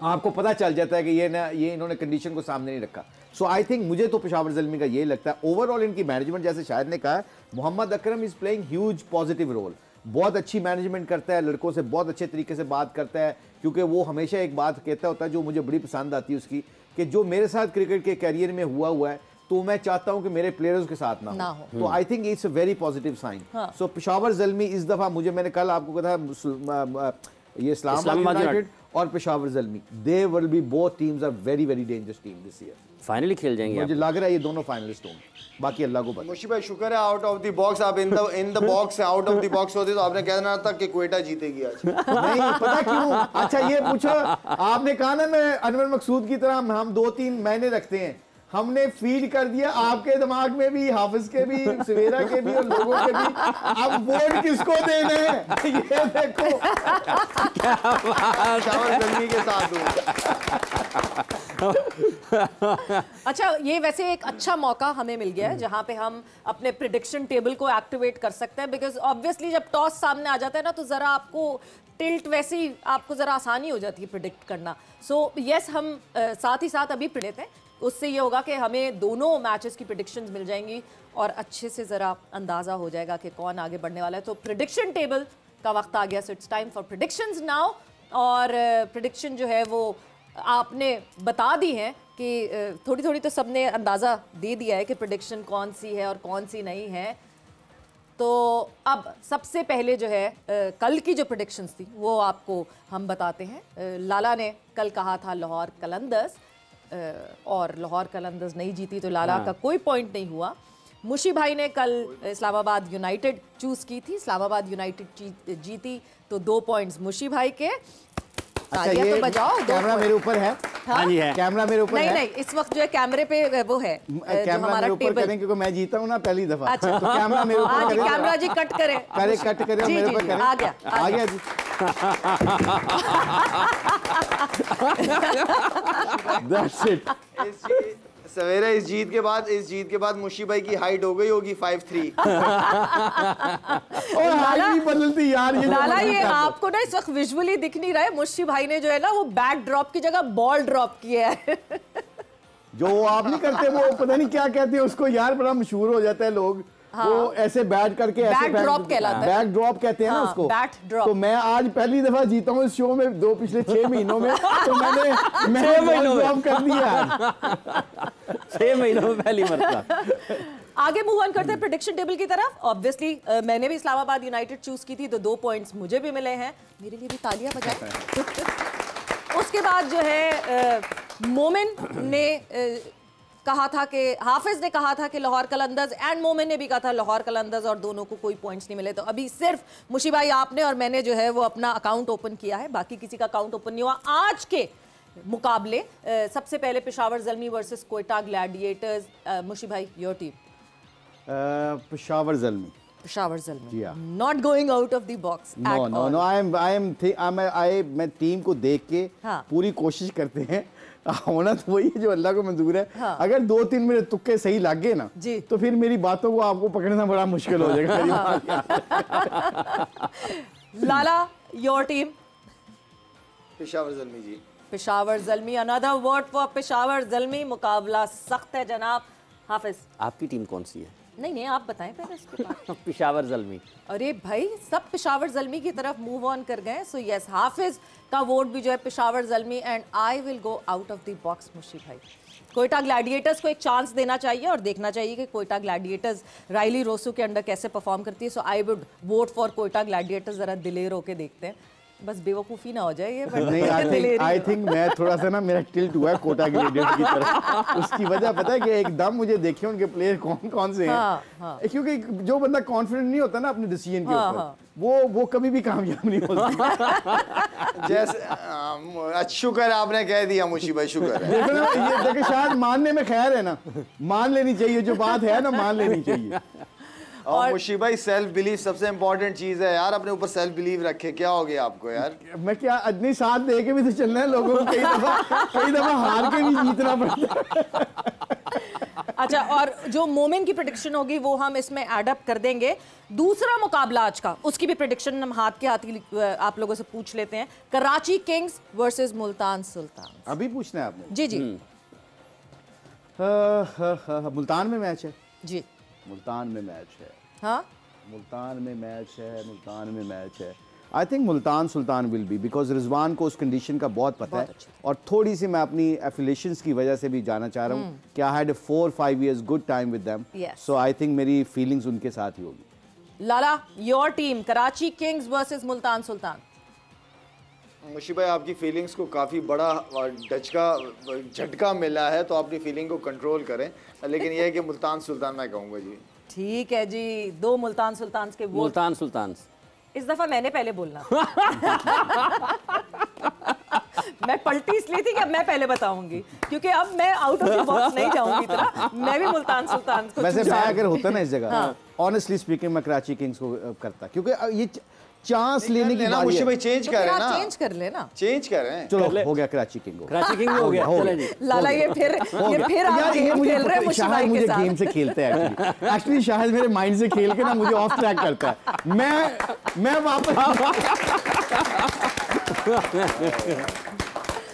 आपको पता चल जाता है कि ये इन्होंने कंडीशन को सामने नहीं रखा। सो आई थिंक मुझे तो पेशावर ज़ल्मी का ये लगता है, ओवरऑल इनकी मैनेजमेंट, जैसे शायद ने कहा, Mohammad Akram is playing huge positive role, बहुत अच्छी मैनेजमेंट करता है, लड़कों से बहुत अच्छे तरीके से बात करता है, क्योंकि वो हमेशा एक बात कहता होता है जो मुझे बड़ी पसंद आती है उसकी, कि जो मेरे साथ क्रिकेट के कैरियर में हुआ है, तो मैं चाहता हूं कि मेरे प्लेयर्स के साथ ना हो। तो I think it's a very positive sign. So Peshawar Zalmi इस दफा, मैंने कल आपको कहा, ये इस्लामाबाद यूनाइटेड और Peshawar Zalmi, they will be, both teams are very very dangerous team this year. Finally खेल जाएंगे, मुझे लग रहा है ये दोनों फाइनलिस्ट होंगे, बाकी अल्लाह को पता। मुशी भाई, शुक्र है आउट ऑफ द बॉक्स, आप in the box out of the box होते तो आपने कहना था कि क्वेटा जीतेगी आज। नहीं पता क्यों? अच्छा ये पूछो, आपने कहा ना मैं अनवर मकसूद की तरह हम 2-3 महीने रखते हैं, हमने फीड कर दिया आपके दिमाग में भी, हाफिज के भी, सवेरा के भी और लोगों के भी। अब वोट किसको देना है ये देखो। पेशावर ज़ल्मी के साथ अच्छा, ये वैसे एक अच्छा मौका हमें मिल गया है जहां पे हम अपने प्रिडिक्शन टेबल को एक्टिवेट कर सकते हैं, बिकॉज ऑब्वियसली जब टॉस सामने आ जाता है ना, तो जरा आपको टिल्ट वैसे ही आपको जरा आसानी हो जाती है प्रिडिक्ट करना। सो यस, हम साथ ही साथ अभी प्रिडिक्ट हैं, उससे ये होगा कि हमें दोनों मैचेस की प्रिडिक्शंस मिल जाएंगी और अच्छे से ज़रा अंदाज़ा हो जाएगा कि कौन आगे बढ़ने वाला है। तो प्रिडिक्शन टेबल का वक्त आ गया, so it's time for predictions now. और प्रिडिक्शन जो है वो आपने बता दी है कि थोड़ी थोड़ी तो सबने अंदाज़ा दे दिया है कि प्रिडिक्शन कौन सी है और कौन सी नहीं है। तो अब सबसे पहले जो है कल की जो प्रिडिक्शंस थी वो आपको हम बताते हैं। लाला ने कल कहा था लाहौर कलंदर्स, और लाहौर कलंदर्स नहीं जीती तो लाला का कोई पॉइंट नहीं हुआ। मुशी भाई ने कल इस्लामाबाद यूनाइटेड चूज़ की थी, इस्लामाबाद यूनाइटेड जीती तो 2 पॉइंट्स मुशी भाई के। अच्छा, ये तो बजाओ, कैमरा मेरे ऊपर है। हाँ जी है, कैमरा मेरे ऊपर नहीं है। नहीं, इस वक्त जो है कैमरे पे वो है, कैमरा मेरे ऊपर करें क्योंकि मैं जीता हूं ना पहली दफा। अच्छा, तो कैमरा मेरे ऊपर हाँ जी, करें, कैमरा जी कट करें, कट करें, मेरे ऊपर करें। आ गया जी। That's it. सवेरे इस जीत के बाद मुशी भाई की हाइट हो गई होगी 5'3". और हाइट भी बदलती यार। लाला, ये आपको ना इस वक्त विजुअली दिख नहीं रहा है, मुशी भाई ने जो है ना वो बैक ड्रॉप की जगह बॉल ड्रॉप किया है। जो वो आप नहीं करते, वो पता नहीं क्या कहते हैं उसको यार, बड़ा मशहूर हो जाता है लोग। हाँ। वो ऐसे बैट करके बैक ड्रॉप कहलाता है, बैक ड्रॉप कहते हैं ना उसको। Back drop. तो मैं आज पहली दफा जीता हूँ इस शो में, पिछले 6 महीनों में। तो मैंने 6 महीनों ड्रॉप कर दिया। 6 महीनों में पहली मरतबा। आगे मूव ऑन करते हैं प्रेडिक्शन टेबल की तरफ। ऑब्वियसली मैंने भी इस्लामाबाद यूनाइटेड चूज की थी तो 2 पॉइंट्स मुझे भी मिले हैं। मेरे लिए भी तालियां बजाएं। उसके बाद जो है मोमिन ने कहा था कि हाफिज ने कहा था कि लाहौर कलंदर्स एंड मोमिन ने भी कहा था लाहौर कलंदर्स, और दोनों को कोई पॉइंट्स नहीं मिले। तो अभी सिर्फ मुशी भाई आपने और मैंने जो है वो अपना अकाउंट ओपन किया है, बाकी किसी का अकाउंट ओपन नहीं हुआ। आज के मुकाबले सबसे पहले पेशावर ज़ल्मी वर्सेस कोयटा ग्लैडिएटर्स। मुशी भाई, your team. Peshawar Zalmi. Peshawar Zalmi, Yeah. Not going out of the box. No मैं टीम को देख के हाँ। पूरी कोशिश करते हैं, होना तो वही है जो अल्लाह को मंजूर है। हाँ। अगर 2-3 मेरे तुक्के सही लग गए ना जी। तो फिर मेरी बातों को आपको पकड़ना बड़ा मुश्किल हो जाएगा। Lala, your team. Peshawar Zalmi ji. Peshawar Zalmi, another word for Peshawar Zalmi. मुकाबला सख्त है जनाब। हाफिज, आपकी टीम कौन सी है? नहीं आप बताएं पहले इसके बाद। पेशावर ज़ल्मी। अरे भाई, सब पेशावर ज़ल्मी की तरफ मूव ऑन कर गए। सो यस, हाफिज का वोट भी जो है Peshawar Zalmi, and I will go out of the box. Mushi भाई, कोयटा ग्लैडिएटर्स को एक चांस देना चाहिए और देखना चाहिए कि कोयटा ग्लैडिएटर्स राइली रोसू के अंडर कैसे परफॉर्म करती है। So I would vote for Quetta Gladiators. ज़रा दिलेर होके देखते हैं, बस बेवकूफ़ी ना हो जाए ये। नहीं, आई थिंक मैं थोड़ा सा ना, मेरा टिल्ट हुआ है कोटा ग्लैडिएटर्स की तरफ। उसकी वजह पता है कि एकदम मुझे देखे उनके प्लेयर कौन कौन से हैं। हाँ। क्योंकि जो बंदा कॉन्फिडेंट नहीं होता ना अपने डिसीजन के ऊपर, वो कभी भी कामयाब नहीं होता। जैसे शुक्र है आपने कह दिया मुशी भाई, शुक्र है। देखो ना, ये देखो, शायद मानने में खैर है ना, मान लेनी चाहिए, जो बात है ना मान लेनी चाहिए। और मुशी भाई, सेल्फ बिलीव सबसे इंपॉर्टेंट चीज है यार, अपने ऊपर सेल्फ बिलीव रखे। क्या हो गया आपको यार? मैं क्या इतनी साथ दे के भी तो चलना है लोगों को, कई दफा हार के भी जीतना पड़ता है। अच्छा, और जो मोमिन की प्रेडिक्शन होगी वो हम इसमें एडअप कर देंगे। दूसरा मुकाबला आज का, उसकी भी प्रेडिक्शन हम हाथ के हाथ ही आप लोगों से पूछ लेते हैं। कराची किंग्स वर्सेस मुल्तान सुल्तान। अभी पूछना है आपने? जी। मुल्तान में मैच है जी। मुल्तान में मैच है। हाँ, मुल्तान में मैच है। I think Multan Sultan will be, because Rizwan को उस कंडीशन का बहुत पता है, और थोड़ी सी मैं अपनी एफिलेशंस की वजह से भी जाना चाह रहा हूँ कि I had 4-5 years good time with them, so I think मेरी फीलिंग्स उनके साथ ही होगी। Lala, your team. Karachi Kings versus Multan Sultan. Mushi भाई, आपकी फीलिंग्स को काफ़ी बड़ा झटका मिला है, तो अपनी फीलिंग को कंट्रोल करें। लेकिन यह है कि मुल्तान सुल्तान मैं कहूँगा जी। ठीक है जी, 2 मुल्तान सुल्तान के वोट। मुल्तान सुल्तान। इस दफा मैंने पहले बोलना। मैं पलटी इसलिए थी कि अब मैं पहले बताऊंगी, क्योंकि अब मैं आउट ऑफ द बॉक्स नहीं जाऊंगी इतना। मैं भी मुल्तान सुल्तान को। वैसे मैं अगर होता ना इस जगह, ऑनेस्टली स्पीकिंग, मैं कराची किंग्स को करता, क्योंकि ये चांस लेने की मुशी भाई चेंज कर रहे हैं ना, चेंज कर लेना, चेंज कर रहे हैं। चलो हो गया, कराची किंग हो गया। चले जी। लाला, ये फिर आप गेम खेल रहे हैं मुशी भाई के साथ। गेम से खेलते हैं एक्चुअली शायद मेरे माइंड से खेल के ना मुझे ऑफ ट्रैक करता है। मैं वापस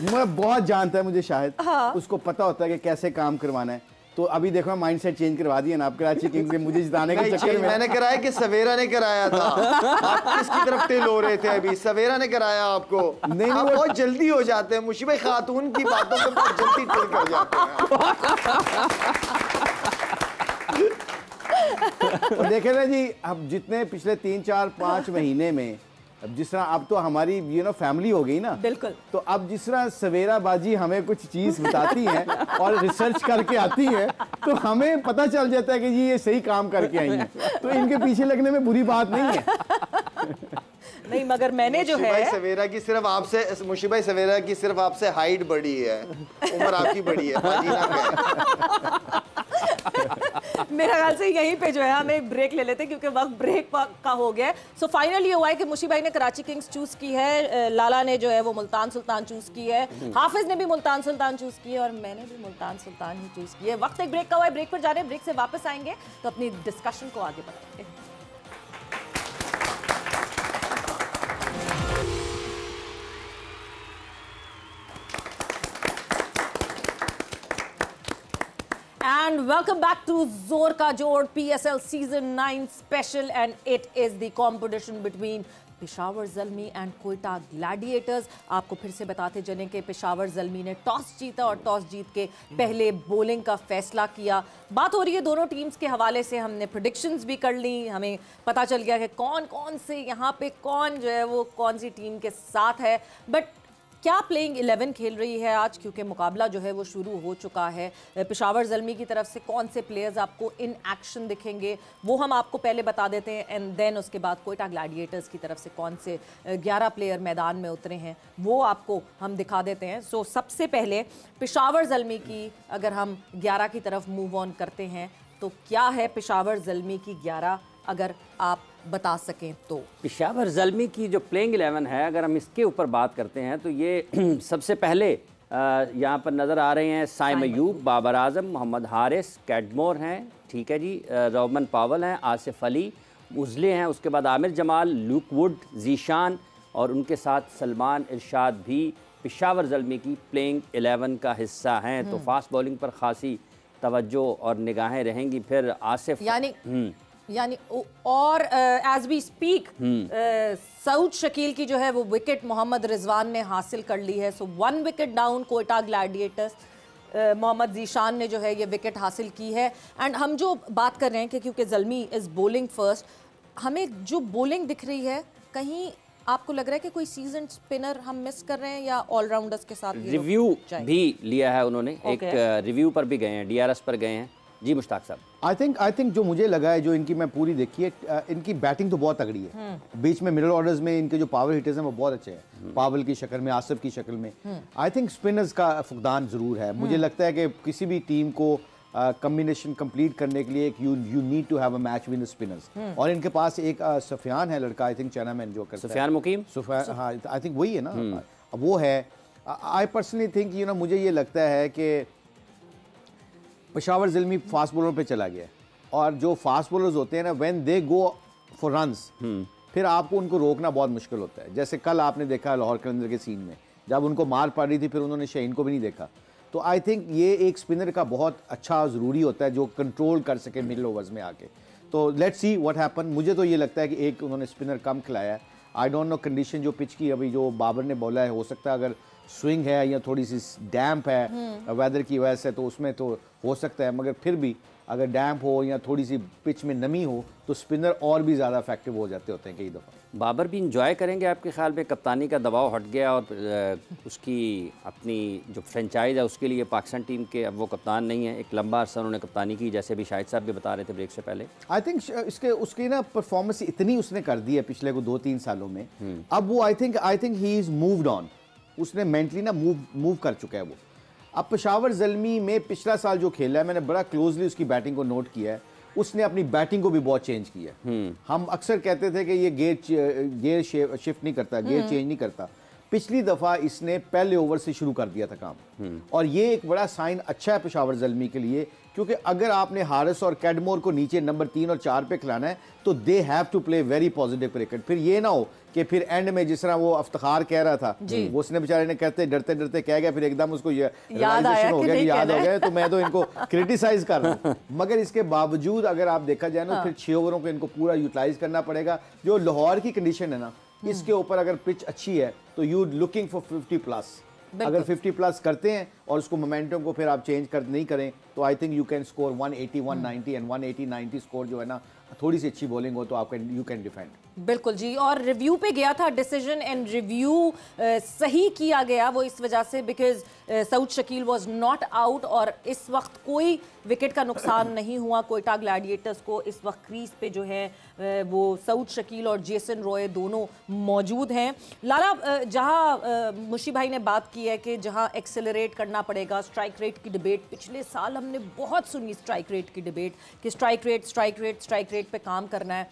मैं बहुत जानता है मुझे, शायद उसको पता होता है कि कैसे काम करवाना है। तो अभी देखो, माइंड सेट चेंज करवा दिया ना आप कराची किंग्स के मुझे जिताने के चक्कर में। मैंने कराया कि सवेरा ने कराया था। आप किसकी तरफ टिल हो रहे थे? अभी सवेरा ने कराया आपको। नहीं, आप बहुत जल्दी हो जाते हैं मुशी भाई, खातून की बातों पे बहुत जल्दी टिल कर जाते हैं। देखे ना जी, अब जितने पिछले 3-4-5 महीने में, अब जिस तरह अब तो हमारी फैमिली हो गई ना, बिल्कुल। तो अब जिस तरह सवेरा बाजी हमें कुछ चीज बताती है और रिसर्च करके आती है, तो हमें पता चल जाता है कि जी ये सही काम करके आई हैं, तो इनके पीछे लगने में बुरी बात नहीं है। नहीं, मगर मैंने जो है सवेरा की सिर्फ आपसे, मुशी भाई सवेरा की सिर्फ आपसे हाइट बड़ी है, उम्र आपकी बड़ी है, बाजी ना कहें। मेरा ख्याल से यहीं पे जो है हम एक ब्रेक ले लेते हैं, क्योंकि वक्त ब्रेक का हो गया है। सो फाइनली ये हुआ है कि मुशी भाई ने कराची किंग्स चूज की है, लाला ने जो है वो मुल्तान सुल्तान चूज की है, हाफिज ने भी मुल्तान सुल्तान चूज की है, और मैंने भी मुल्तान सुल्तान ही चूज की है। वक्त एक ब्रेक का हुआ है, ब्रेक पर जा रहे हैं, ब्रेक से वापस आएंगे तो अपनी डिस्कशन को आगे बढ़ाएंगे। And welcome back to Zor Ka Jod PSL Season 9 special, and it is the competition between Peshawar Zalmi and Quetta Gladiators. आपको फिर से बताते चलें कि पेशावर ज़ल्मी ने टॉस जीता और टॉस जीत के पहले बॉलिंग का फैसला किया। बात हो रही है दोनों टीम्स के हवाले से, हमने प्रेडिक्शंस भी कर ली, हमें पता चल गया कि कौन कौन से यहाँ पे कौन जो है वो कौन सी टीम के साथ है। बट क्या प्लेइंग 11 खेल रही है आज, क्योंकि मुकाबला जो है वो शुरू हो चुका है। पेशावर ज़ल्मी की तरफ से कौन से प्लेयर्स आपको इन एक्शन दिखेंगे वो हम आपको पहले बता देते हैं, एंड देन उसके बाद कोयटा ग्लैडिएटर्स की तरफ से कौन से 11 प्लेयर मैदान में उतरे हैं वो आपको हम दिखा देते हैं। सो सबसे पहले पेशावर ज़ल्मी की अगर हम 11 की तरफ मूव ऑन करते हैं तो क्या है पेशावर ज़ल्मी की 11, अगर आप बता सकें तो। पेशावर ज़ल्मी की जो प्लेइंग 11 है, अगर हम इसके ऊपर बात करते हैं तो ये सबसे पहले यहाँ पर नज़र आ रहे हैं साइम अयूब, बाबर आजम, मोहम्मद हारिस, कैडमोर हैं, ठीक है जी, रोमन पावल हैं, आसिफ अली, मुजले हैं, उसके बाद आमिर जमाल, लूक वुड, जीशान और उनके साथ सलमान इरशाद भी पेशावर ज़ल्मी की प्लेइंग 11 का हिस्सा हैं। तो फास्ट बॉलिंग पर खासी तवज्जो और निगाहें रहेंगी। फिर आसिफ यानी और as we speak Saud Shakeel की जो है वो विकेट मोहम्मद रिजवान ने हासिल कर ली है। So 1 wicket down Quetta Gladiators. Mohammad Zeeshan ने जो है ये विकेट हासिल की है। एंड हम जो बात कर रहे हैं कि क्योंकि ज़ल्मी इज़ बॉलिंग फर्स्ट, हमें जो बॉलिंग दिख रही है, कहीं आपको लग रहा है कि कोई सीजन स्पिनर हम मिस कर रहे हैं या ऑलराउंडर्स के साथ रिव्यू भी लिया है उन्होंने, एक रिव्यू पर भी गए हैं, DRS पर गए हैं जी मुश्ताक साहब। आई थिंक जो मुझे लगा है, जो इनकी मैं पूरी देखी है, इनकी बैटिंग तो बहुत तगड़ी है। बीच में मिडिल ऑर्डर्स में इनके जो पावर हिटर्स हैं वो बहुत अच्छे हैं, पावल की शक्ल में, आसिफ की शक्ल में। आई थिंक स्पिनर्स का फुकदान जरूर है। मुझे लगता है कि किसी भी टीम को कॉम्बिनेशन कंप्लीट करने के लिए you need to have a match with the spinners. और इनके पास एक सुफियान है लड़का, आई थिंक चैनामैन जो करता है, सुफियान मुकीम, हाँ आई थिंक वही है ना, वो है। आई पर्सनली थिंक मुझे ये लगता है कि पेशावर ज़ल्मी फास्ट बॉलर पे चला गया, और जो फास्ट बॉलर्स होते हैं ना, when they go for runs, फिर आपको उनको रोकना बहुत मुश्किल होता है। जैसे कल आपने देखा लाहौर कलंदर के सीन में, जब उनको मार पड़ रही थी फिर उन्होंने शाहीन को भी नहीं देखा। तो आई थिंक ये एक स्पिनर का बहुत अच्छा ज़रूरी होता है जो कंट्रोल कर सके मिडिल ओवर्स में आके। तो लेट्स सी व्हाट हैपन। मुझे तो ये लगता है कि एक उन्होंने स्पिनर कम खिलाया है। आई डोंट नो कंडीशन जो पिच की अभी जो बाबर ने बोला है, हो सकता है अगर स्विंग है या थोड़ी सी डैम्प है वेदर की वजह से, तो उसमें तो हो सकता है, मगर फिर भी अगर डैम्प हो या थोड़ी सी पिच में नमी हो तो स्पिनर और भी ज़्यादा इफेक्टिव हो जाते होते हैं कई दफ़ा। बाबर भी इंजॉय करेंगे आपके ख्याल में? कप्तानी का दबाव हट गया और उसकी अपनी जो फ्रेंचाइज है उसके लिए पाकिस्तान टीम के अब वो कप्तान नहीं है, एक लंबा अर्सा उन्होंने कप्तानी की, जैसे भी शाहिद साहब भी बता रहे थे ब्रेक से पहले। आई थिंक उसकी ना परफॉर्मेंस इतनी उसने कर दी है पिछले को 2-3 सालों में, अब वो आई think he is moved on, उसने मेंटली ना मूव कर चुका है वो। अब पेशावर ज़ल्मी में पिछला साल जो खेला है, मैंने बड़ा क्लोजली उसकी बैटिंग को नोट किया है, उसने अपनी बैटिंग को भी बहुत चेंज किया है। हम अक्सर कहते थे कि ये गेयर शिफ्ट नहीं करता, गेयर चेंज नहीं करता। पिछली दफ़ा इसने पहले ओवर से शुरू कर दिया था काम, और ये एक बड़ा साइन अच्छा है पेशावर ज़ल्मी के लिए, क्योंकि अगर आपने हारिस और कैडमोर को नीचे नंबर 3 और 4 पे खिलाना है तो they have to play very positive cricket. फिर ये ना हो कि फिर एंड में जिस तरह वो इफ्तिखार कह रहा था, वो उसने बेचारे ने कहते डरते डरते कह गया, फिर एकदम उसको याद हो गया तो मैं तो इनको क्रिटिसाइज कर रहा हूँ। मगर इसके बावजूद अगर आप देखा जाए ना, फिर 6 ओवरों को इनको पूरा यूटिलाइज करना पड़ेगा। जो लाहौर की कंडीशन है ना, इसके ऊपर अगर पिच अच्छी है तो यू लुकिंग फॉर 50+। अगर 50+ करते हैं और उसको मोमेंटम को फिर आप चेंज नहीं करें तो I think you can score 180, 190 and 180-90 score जो है ना, थोड़ी सी अच्छी बॉलिंग हो तो आप यू कैन डिफेंड। बिल्कुल जी। और रिव्यू पे गया था, डिसीजन एंड रिव्यू सही किया गया, वो इस वजह से because Saud Shakeel was not out और इस वक्त कोई विकेट का नुकसान नहीं हुआ कोयटा ग्लैडिएटर्स को। इस वक्त क्रीज पे जो है वो सऊद शकील और जेसन रॉय दोनों मौजूद हैं। लाला, जहां मुशी भाई ने बात की है कि जहां एक्सेलरेट करना पड़ेगा, स्ट्राइक रेट की डिबेट पिछले साल हमने बहुत सुनी, स्ट्राइक रेट की डिबेट कि स्ट्राइक रेट पे काम करना है।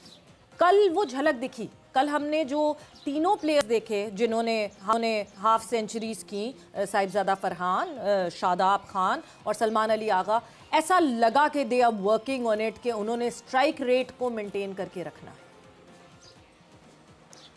कल वो झलक दिखी। कल हमने जो तीनों प्लेयर्स देखे जिन्होंने हाफ सेंचुरीज की, साहिबजादा फरहान, शादाब खान और सलमान अली आगा, ऐसा लगा कि they are working on it, कि उन्होंने स्ट्राइक रेट को मेंटेन करके रखना है।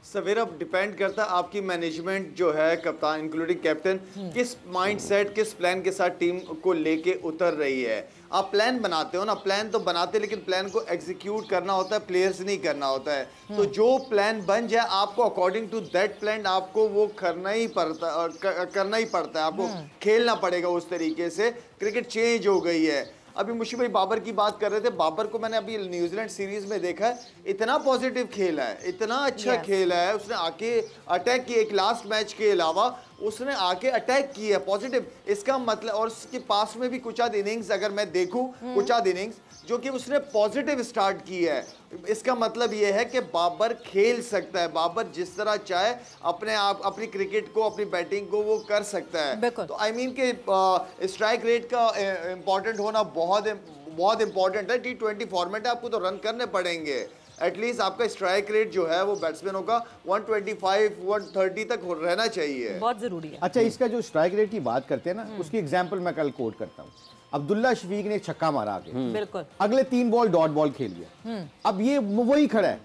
सवेरा डिपेंड करता है आपकी मैनेजमेंट जो है, कप्तान इंक्लूडिंग कैप्टन, किस माइंडसेट, किस प्लान के साथ टीम को लेके उतर रही है। आप प्लान बनाते हो ना, प्लान तो बनाते, लेकिन प्लान को एग्जीक्यूट करना होता है, प्लेयर्स नहीं करना होता है। तो जो प्लान बन जाए आपको अकॉर्डिंग टू दैट प्लान आपको वो करना ही पड़ता है, आपको खेलना पड़ेगा उस तरीके से। क्रिकेट चेंज हो गई है। अभी मुशी भाई बाबर की बात कर रहे थे, बाबर को मैंने अभी न्यूजीलैंड सीरीज में देखा है, इतना पॉजिटिव खेला है, इतना अच्छा खेला है, उसने आके अटैक की, एक लास्ट मैच के अलावा उसने आके अटैक किया पॉजिटिव, इसका मतलब, और उसके पास में भी कुछ आध इनिंग्स अगर मैं देखूं, कुछ आध इनिंग्स जो कि उसने पॉजिटिव स्टार्ट की है, इसका मतलब यह है कि बाबर खेल सकता है, बाबर जिस तरह चाहे अपने आप अपनी क्रिकेट को, अपनी बैटिंग को वो कर सकता है। तो आई मीन के स्ट्राइक रेट का इंपॉर्टेंट होना बहुत इंपॉर्टेंट है। T20 फॉर्मेट है, आपको तो रन करने पड़ेंगे। एटलीस्ट आपका स्ट्राइक रेट जो है वो बैट्समैनों का 125 130 तक रहना चाहिए, बहुत जरूरी है। अच्छा, इसका जो स्ट्राइक रेट की बात करते हैं ना, उसकी एग्जांपल मैं कल कोट करता हूँ। अब्दुल्ला शफीक ने छक्का मारा आगे, बिल्कुल, अगले 3 बॉल डॉट बॉल खेल गया। अब ये वही खड़ा है,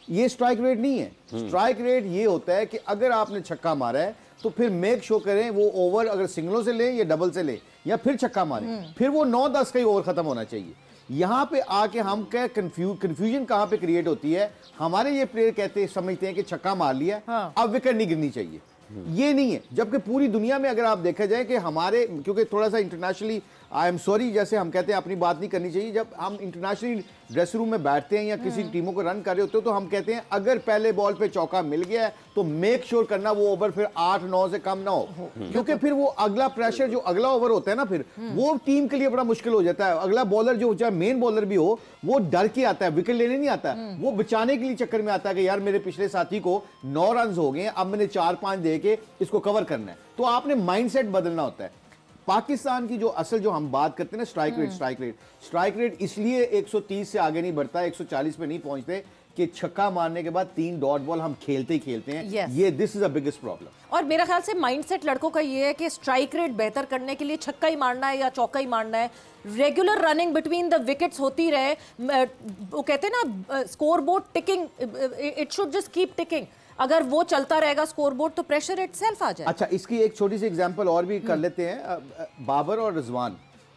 ये स्ट्राइक रेट नहीं है। स्ट्राइक रेट ये होता है कि अगर आपने छक्का मारा है तो फिर मेक शो करें वो ओवर अगर सिंगलों से ले या डबल से ले या फिर छक्का मारें, फिर वो 9-10 का ही ओवर खत्म होना चाहिए। यहां पे आके हम क्या कंफ्यूजन कहां पे क्रिएट होती है, हमारे ये प्लेयर समझते हैं कि छक्का मार लिया, अब विकेट नहीं गिरनी चाहिए। ये नहीं है, जबकि पूरी दुनिया में अगर आप देखा जाए कि हमारे, क्योंकि थोड़ा सा इंटरनेशनली, आई एम सॉरी, जैसे हम कहते हैं अपनी बात नहीं करनी चाहिए, जब हम इंटरनेशनली ड्रेस रूम में बैठते हैं या किसी टीमों को रन कर रहे होते हो तो हम कहते हैं अगर पहले बॉल पे चौका मिल गया है तो मेक श्योर करना वो ओवर फिर 8-9 से कम ना हो, क्योंकि फिर वो अगला प्रेशर जो अगला ओवर होता है ना, फिर वो टीम के लिए बड़ा मुश्किल हो जाता है। अगला बॉलर जो चाहे मेन बॉलर भी हो, वो डर के आता है, विकेट लेने नहीं आता, वो बचाने के लिए चक्कर में आता है कि यार मेरे पिछले साथी को 9 रन हो गए, अब मैंने 4-5 दे के इसको कवर करना है। तो आपने माइंडसेट बदलना होता है। पाकिस्तान की जो असल जो हम बात करते हैं ना, स्ट्राइक रेट इसलिए 130 से आगे नहीं बढ़ता, 140 पे नहीं पहुंचते कि छक्का मारने के बाद 3 डॉट बॉल हम खेलते ही खेलते हैं। ये this is a biggest problem. और मेरा ख्याल से माइंडसेट लड़कों का ये है कि स्ट्राइक रेट बेहतर करने के लिए छक्का ही मारना है या चौका ही मारना है, regular running between the wickets होती रहे। वो कहते हैं ना, score board ticking, it should just keep ticking. अगर वो चलता रहेगा स्कोरबोर्ड तो प्रेशर इटसेल्फ आ जाए। अच्छा, इसकी एक छोटी सी एग्जांपल और भी कर लेते हैं। बाबर और रिजवान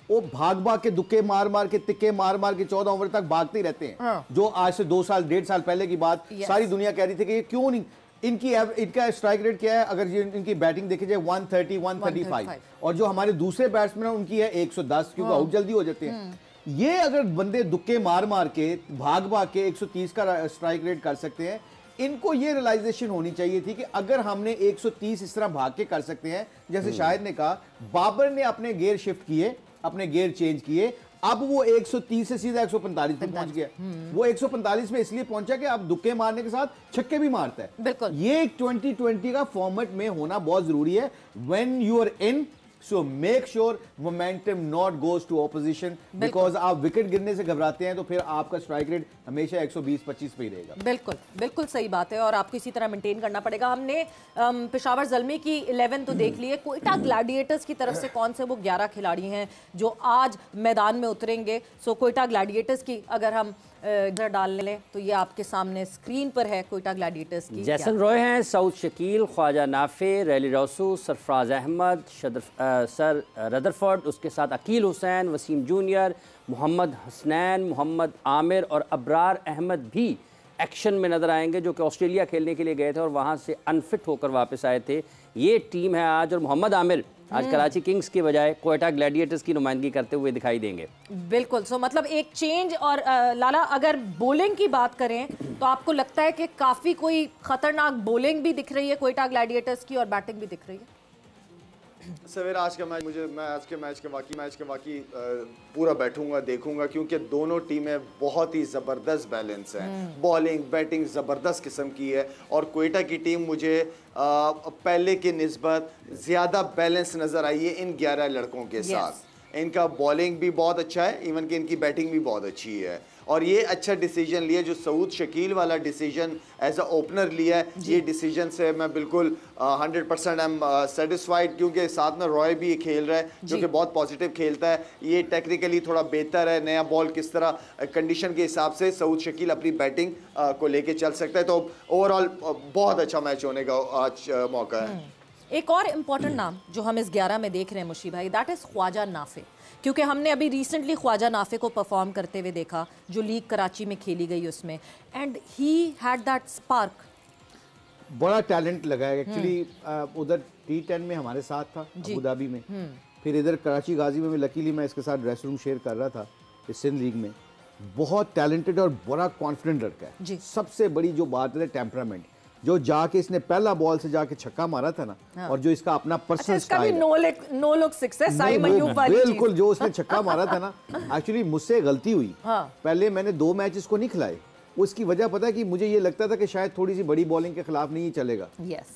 वो भाग के दुक्के मार के तिक्के मार के 14 ओवर तक भागते ही रहते हैं। जो आज से 2 साल 1.5 साल पहले की बात सारी दुनिया कह रही थी कि ये क्यों नहीं, इनका स्ट्राइक रेट क्या है, अगर इनकी बैटिंग देखी जाए 130 135, और जो हमारे दूसरे बैट्समैन उनकी है 110, क्योंकि आउट जल्दी हो जाते हैं। ये अगर बंदे दुक्के मार के भाग के 130 का स्ट्राइक रेट कर सकते हैं, इनको ये रियलाइजेशन होनी चाहिए थी कि अगर हमने 130 इस तरह भाग के कर सकते हैं, जैसे शाहिद ने कहा, बाबर ने अपने गियर शिफ्ट किए, अपने गियर चेंज किए, अब वो 130 से सीधा 145 पे पहुंच गया। वो 145 पे इसलिए पहुंचा कि अब दुक्के मारने के साथ छक्के भी मारता है। बिल्कुल, ये 2020 का फॉर्मेट में होना बहुत जरूरी है। When you are in, so make sure momentum not goes to opposition, because आप विकेट गिरने से घबराते हैं तो फिर आपका स्ट्राइक रेट हमेशा 120-25 पे ही रहेगा। बिल्कुल बिल्कुल सही बात है, और आपको इसी तरह मेंटेन करना पड़ेगा। हमने पेशावर ज़ल्मी की 11 तो देख ली है, कोयटा ग्लैडिएटर्स की तरफ से कौन से वो 11 खिलाड़ी हैं जो आज मैदान में उतरेंगे। सो कोयटा ग्लैडिएटर्स की अगर हम डाल लें तो ये आपके सामने स्क्रीन पर है कोयटा ग्लैडिएटर्स की। जैसन रॉय हैं, सऊद शकील, ख्वाजा नाफे, रैली रौसू, सरफराज अहमद, सर रदरफोर्ड, उसके साथ Akeal Hosein, Wasim junior, Mohammad Hasnain, Mohammad Amir और अबरार अहमद भी एक्शन में नज़र आएंगे, जो कि ऑस्ट्रेलिया खेलने के लिए गए थे और वहाँ से अनफिट होकर वापस आए थे। ये टीम है आज, और मोहम्मद आमिर आज कराची किंग्स की बजाय कोयटा ग्लैडिएटर्स की नुमाइंदगी करते हुए दिखाई देंगे। बिल्कुल, सो मतलब एक चेंज। और लाला, अगर बॉलिंग की बात करें तो आपको लगता है कि काफ़ी कोई खतरनाक बॉलिंग भी दिख रही है कोयटा ग्लैडिएटर्स की और बैटिंग भी दिख रही है? सवेरा आज का मैच, मैं आज के मैच के वाकई पूरा बैठूंगा देखूंगा, क्योंकि दोनों टीमें बहुत ही ज़बरदस्त बैलेंस हैं। बॉलिंग बैटिंग ज़बरदस्त किस्म की है, और कोयटा की टीम मुझे पहले की निस्बत ज़्यादा बैलेंस नज़र आई है इन 11 लड़कों के साथ। इनका बॉलिंग भी बहुत अच्छा है, इवन कि इनकी बैटिंग भी बहुत अच्छी है, और ये अच्छा डिसीजन लिया जो सऊद शकील वाला डिसीजन एज अ ओपनर लिया है। ये डिसीजन से मैं बिल्कुल 100% आई एम सेटिस्फाइड, क्योंकि साथ में रॉय भी खेल रहा है जो कि बहुत पॉजिटिव खेलता है। ये टेक्निकली थोड़ा बेहतर है, नया बॉल किस तरह कंडीशन के हिसाब से सऊद शकील अपनी बैटिंग को लेके चल सकता है। तो ओवरऑल बहुत अच्छा मैच होने का आज मौका है। एक और इम्पॉर्टेंट नाम जो हम इस 11 में देख रहे हैं मुशी भाई, दैट इज़ ख्वाजा नाफे, क्योंकि हमने अभी रिसेंटली ख्वाजा नाफे को परफॉर्म करते हुए देखा जो लीग कराची में खेली गई उसमें, and he had that spark. बड़ा टैलेंट लगा है एक्चुअली। उधर T10 में हमारे साथ था अबू धाबी में, फिर इधर कराची गाजी में भी लकीली मैं इसके साथ ड्रेस रूम शेयर कर रहा था इस सिंध लीग में। बहुत टैलेंटेड और बड़ा कॉन्फिडेंट लड़का है। सबसे बड़ी जो बात है टेम्परामेंट, जो जाके इसने पहला बॉल से जाके छक्का मारा था ना, और जो इसका अपना personal style, no look six है साइम अय्यूब वाली चीज। बिल्कुल, जो उसने छक्का मारा था ना, एक्चुअली मुझसे गलती हुई। पहले मैंने 2 मैच इसको नहीं खिलाए। उसकी वजह पता है कि मुझे ये लगता था कि शायद थोड़ी सी बड़ी बॉलिंग के खिलाफ नहीं चलेगा।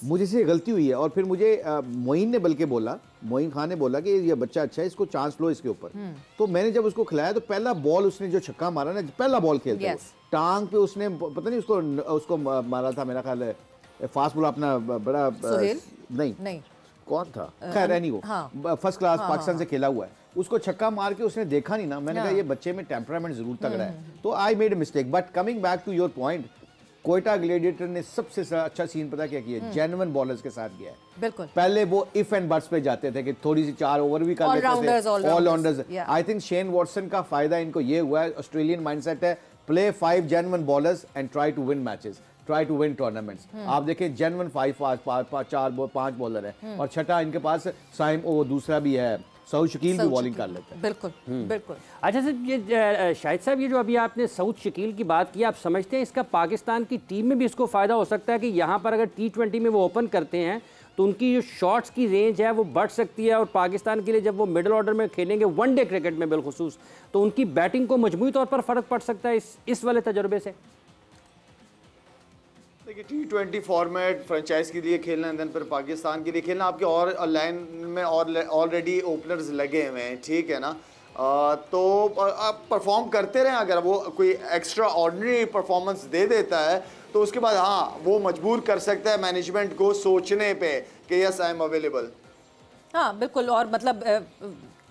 मुझे से गलती हुई है। और फिर मुझे मोइन ने बल्कि बोला, मोइन खान ने बोला कि ये बच्चा अच्छा है, इसको चांस लो इसके ऊपर। तो मैंने जब उसको खिलाया तो पहला बॉल उसने जो छक्का मारा ना, पहला बॉल खेलते टांग पे उसने पता नहीं उसको मारा था, मेरा ख्याल है फास्ट बॉल अपना बड़ा नहीं कौन था, खैर नहीं वो फर्स्ट क्लास पाकिस्तान से खेला हुआ है, उसको छक्का मार के उसने देखा नहीं ना। मैंने कहा ये बच्चे में टेम्परामेंट जरूर तगड़ा है। तो I made a mistake. But coming back to your point, Quetta Gladiator ने सबसे अच्छा सीन पता क्या किया, जेन्युइन बॉलर्स के साथ किया है। बिल्कुल, पहले वो इफ एंड बट्स पे जाते थे कि थोड़ी सी 4 ओवर भी कर लेते थे, allrounders. I think Shane Watson का फायदा इनको ये हुआ है, ऑस्ट्रेलियन माइंडसेट है, play 5 genuine bowlers and try to win matches, try to win tournaments. आप देखें जेन्युइन 5 बॉलर है, और छठा इनके पास साइम, वो दूसरा भी है, सऊद शकील भी बॉलिंग कर लेते हैं। बिल्कुल बिल्कुल। अच्छा सर, ये शाहिद साहब, ये जो अभी आपने सऊद शकील की बात की, आप समझते हैं इसका पाकिस्तान की टीम में भी इसको फ़ायदा हो सकता है कि यहाँ पर अगर T20 में वो ओपन करते हैं तो उनकी जो शॉट्स की रेंज है वो बढ़ सकती है, और पाकिस्तान के लिए जब वो मिडिल ऑर्डर में खेलेंगे वनडे क्रिकेट में बिलखुसूस, तो उनकी बैटिंग को मजमूई तौर पर फ़र्क पड़ सकता है इस वाले तजुर्बे से? देखिए, T20 फॉर्मेट फ्रेंचाइज के लिए खेलना है, देन फिर पाकिस्तान के लिए खेलना, आपके और लाइन में और ऑलरेडी ओपनर्स लगे हुए हैं, ठीक है ना। तो आप परफॉर्म करते रहें। अगर वो कोई एक्स्ट्रा ऑर्डिनरी परफॉर्मेंस दे देता है तो उसके बाद हाँ, वो मजबूर कर सकता है मैनेजमेंट को सोचने पे कि यस आई एम अवेलेबल। हाँ बिल्कुल। और मतलब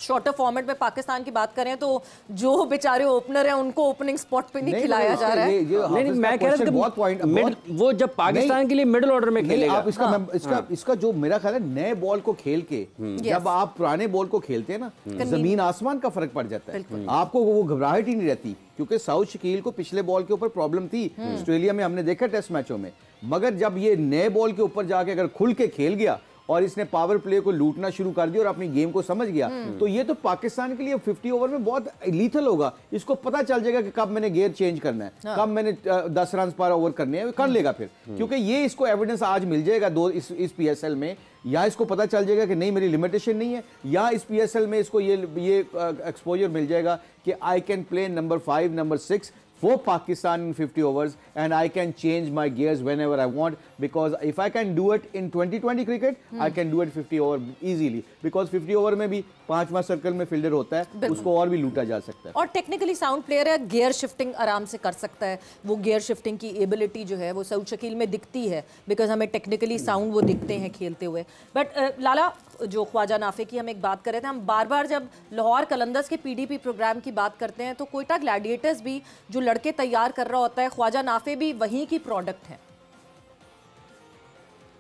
शॉर्टर फॉर्मेट में पाकिस्तान की बात करें तो जो बेचारे ओपनर हैं उनको ओपनिंग स्पॉट पे नहीं खिलाया जा रहा है। नहीं, मैं कह रहा था वो जब पाकिस्तान के लिए मिडिल ऑर्डर में खेलेगा, आप इसका जो मेरा ख्याल है, नए बॉल को खेल के जब आप पुराने बॉल को खेलते हैं ना, जमीन आसमान का फर्क पड़ जाता है। आपको वो घबराहट ही नहीं रहती, क्योंकि सऊद शकील को पिछले बॉल के ऊपर प्रॉब्लम थी ऑस्ट्रेलिया में, हमने देखा टेस्ट मैचों में। मगर जब ये नए बॉल के ऊपर जाके अगर खुल के खेल गया और इसने पावर प्ले को लूटना शुरू कर दिया और अपनी गेम को समझ गया, तो ये तो पाकिस्तान के लिए 50 ओवर में बहुत लीथल होगा। इसको पता चल जाएगा कि कब मैंने गेयर चेंज करना है, कब मैंने 10 रन पर ओवर करने हैं, कर लेगा फिर। क्योंकि ये इसको एविडेंस आज मिल जाएगा इस PSL में, या इसको पता चल जाएगा कि नहीं मेरी लिमिटेशन नहीं है, या इस PSL में इसको ये एक्सपोजर मिल जाएगा कि I can play number 5, number 6 for Pakistan in 50 overs, and I can change my gears whenever I want, because if I can do it in 2020 cricket, I can do it 50 over easily, because 50 over में भी 5वां circle में fielder होता है, उसको और भी लूटा जा सकता है। और टेक्निकली साउंड प्लेयर है, गियर शिफ्टिंग आराम से कर सकता है। वो गियर शिफ्टिंग की एबिलिटी जो है वो सऊद शकील में दिखती है, बिकॉज हमें टेक्निकली साउंड वो दिखते हैं खेलते हुए। बट लाला, जो ख्वाजा नाफे की हम एक बात कर रहे थे, हम बार बार जब लाहौर कलंदर्स के PDP प्रोग्राम की बात करते हैं तो कोयटा ग्लैडिएटर्स भी जो लड़के तैयार कर रहा होता है, ख्वाजा नाफे भी वहीं की प्रोडक्ट है।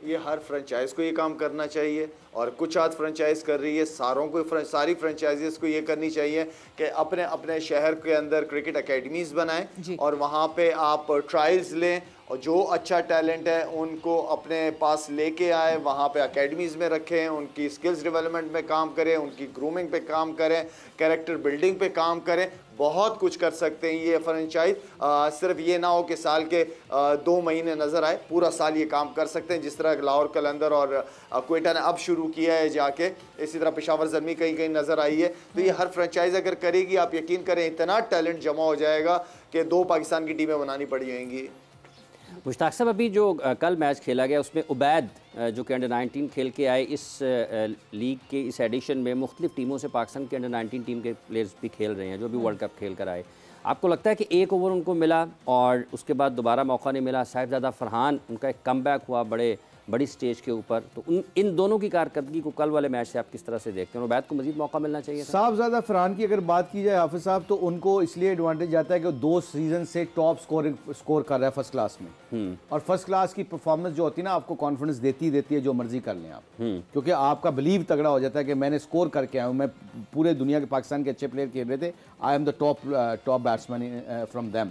ये हर फ्रेंचाइज को ये काम करना चाहिए, और कुछ आध फ्रेंचाइज कर रही है, सारी फ्रेंचाइजीज को ये करनी चाहिए कि अपने अपने शहर के अंदर क्रिकेट एकेडमीज बनाएं और वहाँ पे आप ट्रायल्स लें, और जो अच्छा टैलेंट है उनको अपने पास लेके आए, वहाँ पे एकेडमीज़ में रखें, उनकी स्किल्स डेवलपमेंट में काम करें, उनकी ग्रूमिंग पे काम करें, कैरेक्टर बिल्डिंग पे काम करें। बहुत कुछ कर सकते हैं ये फ्रेंचाइज। सिर्फ ये ना हो कि साल के 2 महीने नज़र आए, पूरा साल ये काम कर सकते हैं, जिस तरह लाहौर कलंदर और कोयटा ने अब शुरू किया है जाके, इसी तरह पेशावर ज़ल्मी कहीं कहीं नज़र आई है। तो ये हर फ्रेंचाइज अगर करेगी, आप यकीन करें इतना टैलेंट जमा हो जाएगा कि 2 पाकिस्तान की टीमें बनानी पड़ जाएंगी। मुश्ताक साहब, अभी जो कल मैच खेला गया उसमें उबैद जो कि अंडर 19 खेल के आए, इस लीग के इस एडिशन में मुख्तलिफ टीमों से पाकिस्तान के अंडर 19 टीम के प्लेयर्स भी खेल रहे हैं जो भी वर्ल्ड कप खेल कर आए। आपको लगता है कि 1 ओवर उनको मिला और उसके बाद दोबारा मौका नहीं मिला? साहिबजादा फरहान, उनका एक कमबैक हुआ बड़ी स्टेज के ऊपर, तो इन दोनों की कारकर्दगी को कल वाले मैच से आप किस तरह से देखते हैं? उबैद को मजीद मौका मिलना चाहिए। साहिबजादा फरहान की अगर बात की जाए हाफिज साहब, तो उनको इसलिए एडवांटेज आता है कि 2 सीजन से टॉप स्कोर कर रहा है फर्स्ट क्लास में, और फर्स्ट क्लास की परफॉर्मेंस जो होती है ना, आपको कॉन्फिडेंस देती है, जो मर्जी कर लें आप, क्योंकि आपका बिलीव तगड़ा हो जाता है कि मैंने स्कोर करके आया हूँ, मैं पूरे दुनिया के पाकिस्तान के अच्छे प्लेयर खेल रहे थे, I am the top batsman from them.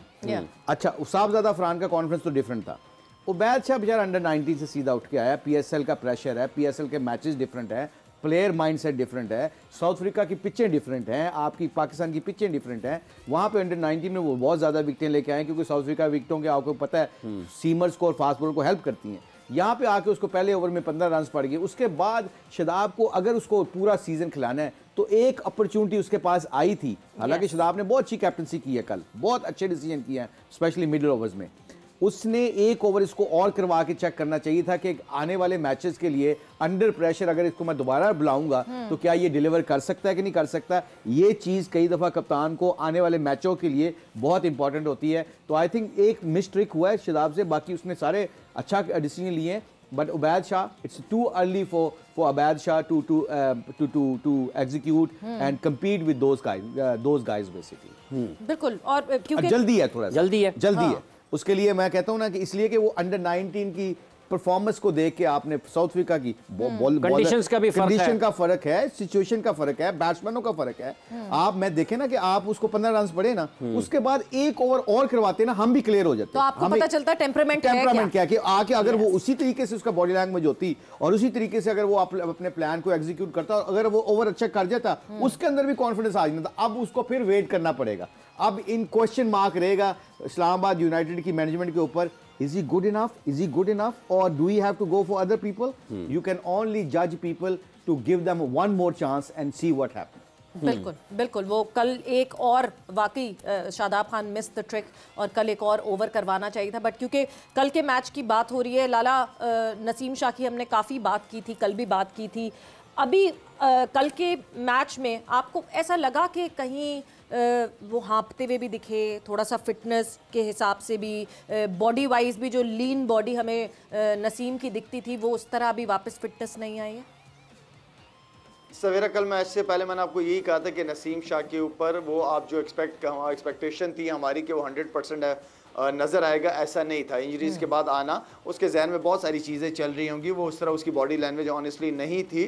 अच्छा, साहिबजादा फरहान का कॉन्फिडेंस तो डिफरेंट था। उबैद शाह बेचारा अंडर 19 से सीधा उठ के आया, PSL का प्रेशर है, PSL के मैचेस डिफरेंट है, प्लेयर माइंडसेट डिफरेंट है, साउथ अफ्रीका की पिचें डिफरेंट हैं, आपकी पाकिस्तान की पिचें डिफरेंट हैं। वहाँ पे अंडर 19 में वो बहुत ज़्यादा विकेटें लेके आए क्योंकि साउथ अफ्रीका विकेटों के आपको पता है सीमर्स को और फास्ट बॉलर को हेल्प करती हैं। यहाँ पे आके उसको पहले ओवर में 15 रन पड़ गए। उसके बाद शादाब को अगर उसको पूरा सीजन खिलाना है तो एक अपॉर्चुनिटी उसके पास आई थी। हालांकि शादाब ने बहुत अच्छी कैप्टनसी की है, कल बहुत अच्छे डिसीजन किए हैं स्पेशली मिडिल ओवर्स में। उसने एक ओवर इसको और करवा के चेक करना चाहिए था कि आने वाले मैचेस के लिए अंडर प्रेशर अगर इसको मैं दोबारा बुलाऊंगा तो क्या ये डिलीवर कर सकता है कि नहीं कर सकता। ये चीज़ कई दफ़ा कप्तान को आने वाले मैचों के लिए बहुत इंपॉर्टेंट होती है। तो आई थिंक एक मिस ट्रिक हुआ है शादाब से, बाकी उसने सारे अच्छा डिसीजन लिए हैं। But Ubaid Shah, it's too early for Ubaid Shah to execute and compete with those guys basically. बिल्कुल, और क्योंकि जल्दी है, थोड़ा जल्दी है उसके लिए मैं कहता हूं ना कि इसलिए कि वो अंडर 19 की परफॉर्मेंस को देख के आपने साउथ अफ्रीका की कंडीशंस का भी कंडीशन का फर्क है, सिचुएशन का फर्क है, बैट्समैनों का फर्क है। आप मैं देखे ना कि आप उसको 15 रन पड़े ना, उसके बाद एक ओवर और करवाते ना, हम भी क्लियर हो जाते। तो आपको पता चलता है टेम्परामेंट क्या कि आके अगर वो उसी तरीके से उसका बॉडी लैंग्वेज होती और उसी तरीके से अगर वो अपने प्लान को एग्जीक्यूट करता और अगर वो ओवर अच्छा कर जाता, उसके अंदर भी कॉन्फिडेंस आ जाता। अब उसको फिर वेट करना पड़ेगा। अब इन क्वेश्चन मार्क रहेगा इस्लामाबाद यूनाइटेड की मैनेजमेंट के ऊपर, is he good enough or do we have to go for other people? You can only judge people to give them one more chance and see what happens. बिल्कुल बिल्कुल, वो कल एक और वाकई Shadab Khan miss the trick और कल एक और ओवर करवाना चाहिए था। बट क्योंकि कल के मैच की बात हो रही है, लाला नसीम शाह की हमने काफ़ी बात की थी, कल भी बात की थी। अभी कल के मैच में आपको ऐसा लगा कि कहीं वो हाँपते हुए भी दिखे, थोड़ा सा फिटनेस के हिसाब से भी, बॉडी वाइज भी जो लीन बॉडी हमें नसीम की दिखती थी वो उस तरह अभी वापस फिटनेस नहीं आई है? सवेरा कल मैच से पहले मैंने आपको यही कहा था कि नसीम शाह के ऊपर वो आप जो एक्सपेक्टेशन थी हमारी कि वो 100% है नज़र आएगा, ऐसा नहीं था। इंजरीज़ के बाद आना, उसके जहन में बहुत सारी चीज़ें चल रही होंगी, वो उस तरह उसकी बॉडी लैंग्वेज ऑनेस्टली नहीं थी।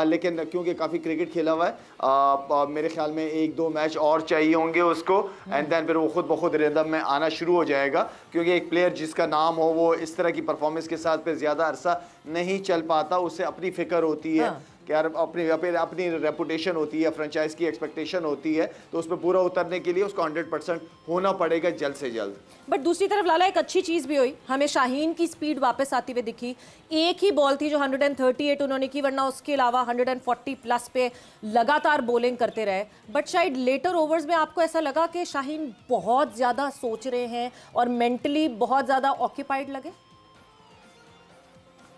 लेकिन क्योंकि काफ़ी क्रिकेट खेला हुआ है, मेरे ख्याल में 1-2 मैच और चाहिए होंगे उसको, एंड देन फिर वो खुद ब खुद रिदम में आना शुरू हो जाएगा। क्योंकि एक प्लेयर जिसका नाम हो वो इस तरह की परफॉर्मेंस के साथ फिर ज़्यादा अरसा नहीं चल पाता, उससे अपनी फ़िक्र होती है कि यार अपनी रेपुटेशन होती है, फ्रेंचाइज की एक्सपेक्टेशन होती है, तो उस पर पूरा उतरने के लिए उसको 100% होना पड़ेगा जल्द से जल्द। बट दूसरी तरफ लाला एक अच्छी चीज़ भी हुई, हमें शाहीन की स्पीड वापस आती हुई दिखी। एक ही बॉल थी जो 138 उन्होंने की, वरना उसके अलावा 140 प्लस पे लगातार बॉलिंग करते रहे। बट शायद लेटर ओवर्स में आपको ऐसा लगा कि शाहीन बहुत ज़्यादा सोच रहे हैं और मेंटली बहुत ज़्यादा ऑक्यूपाइड लगे।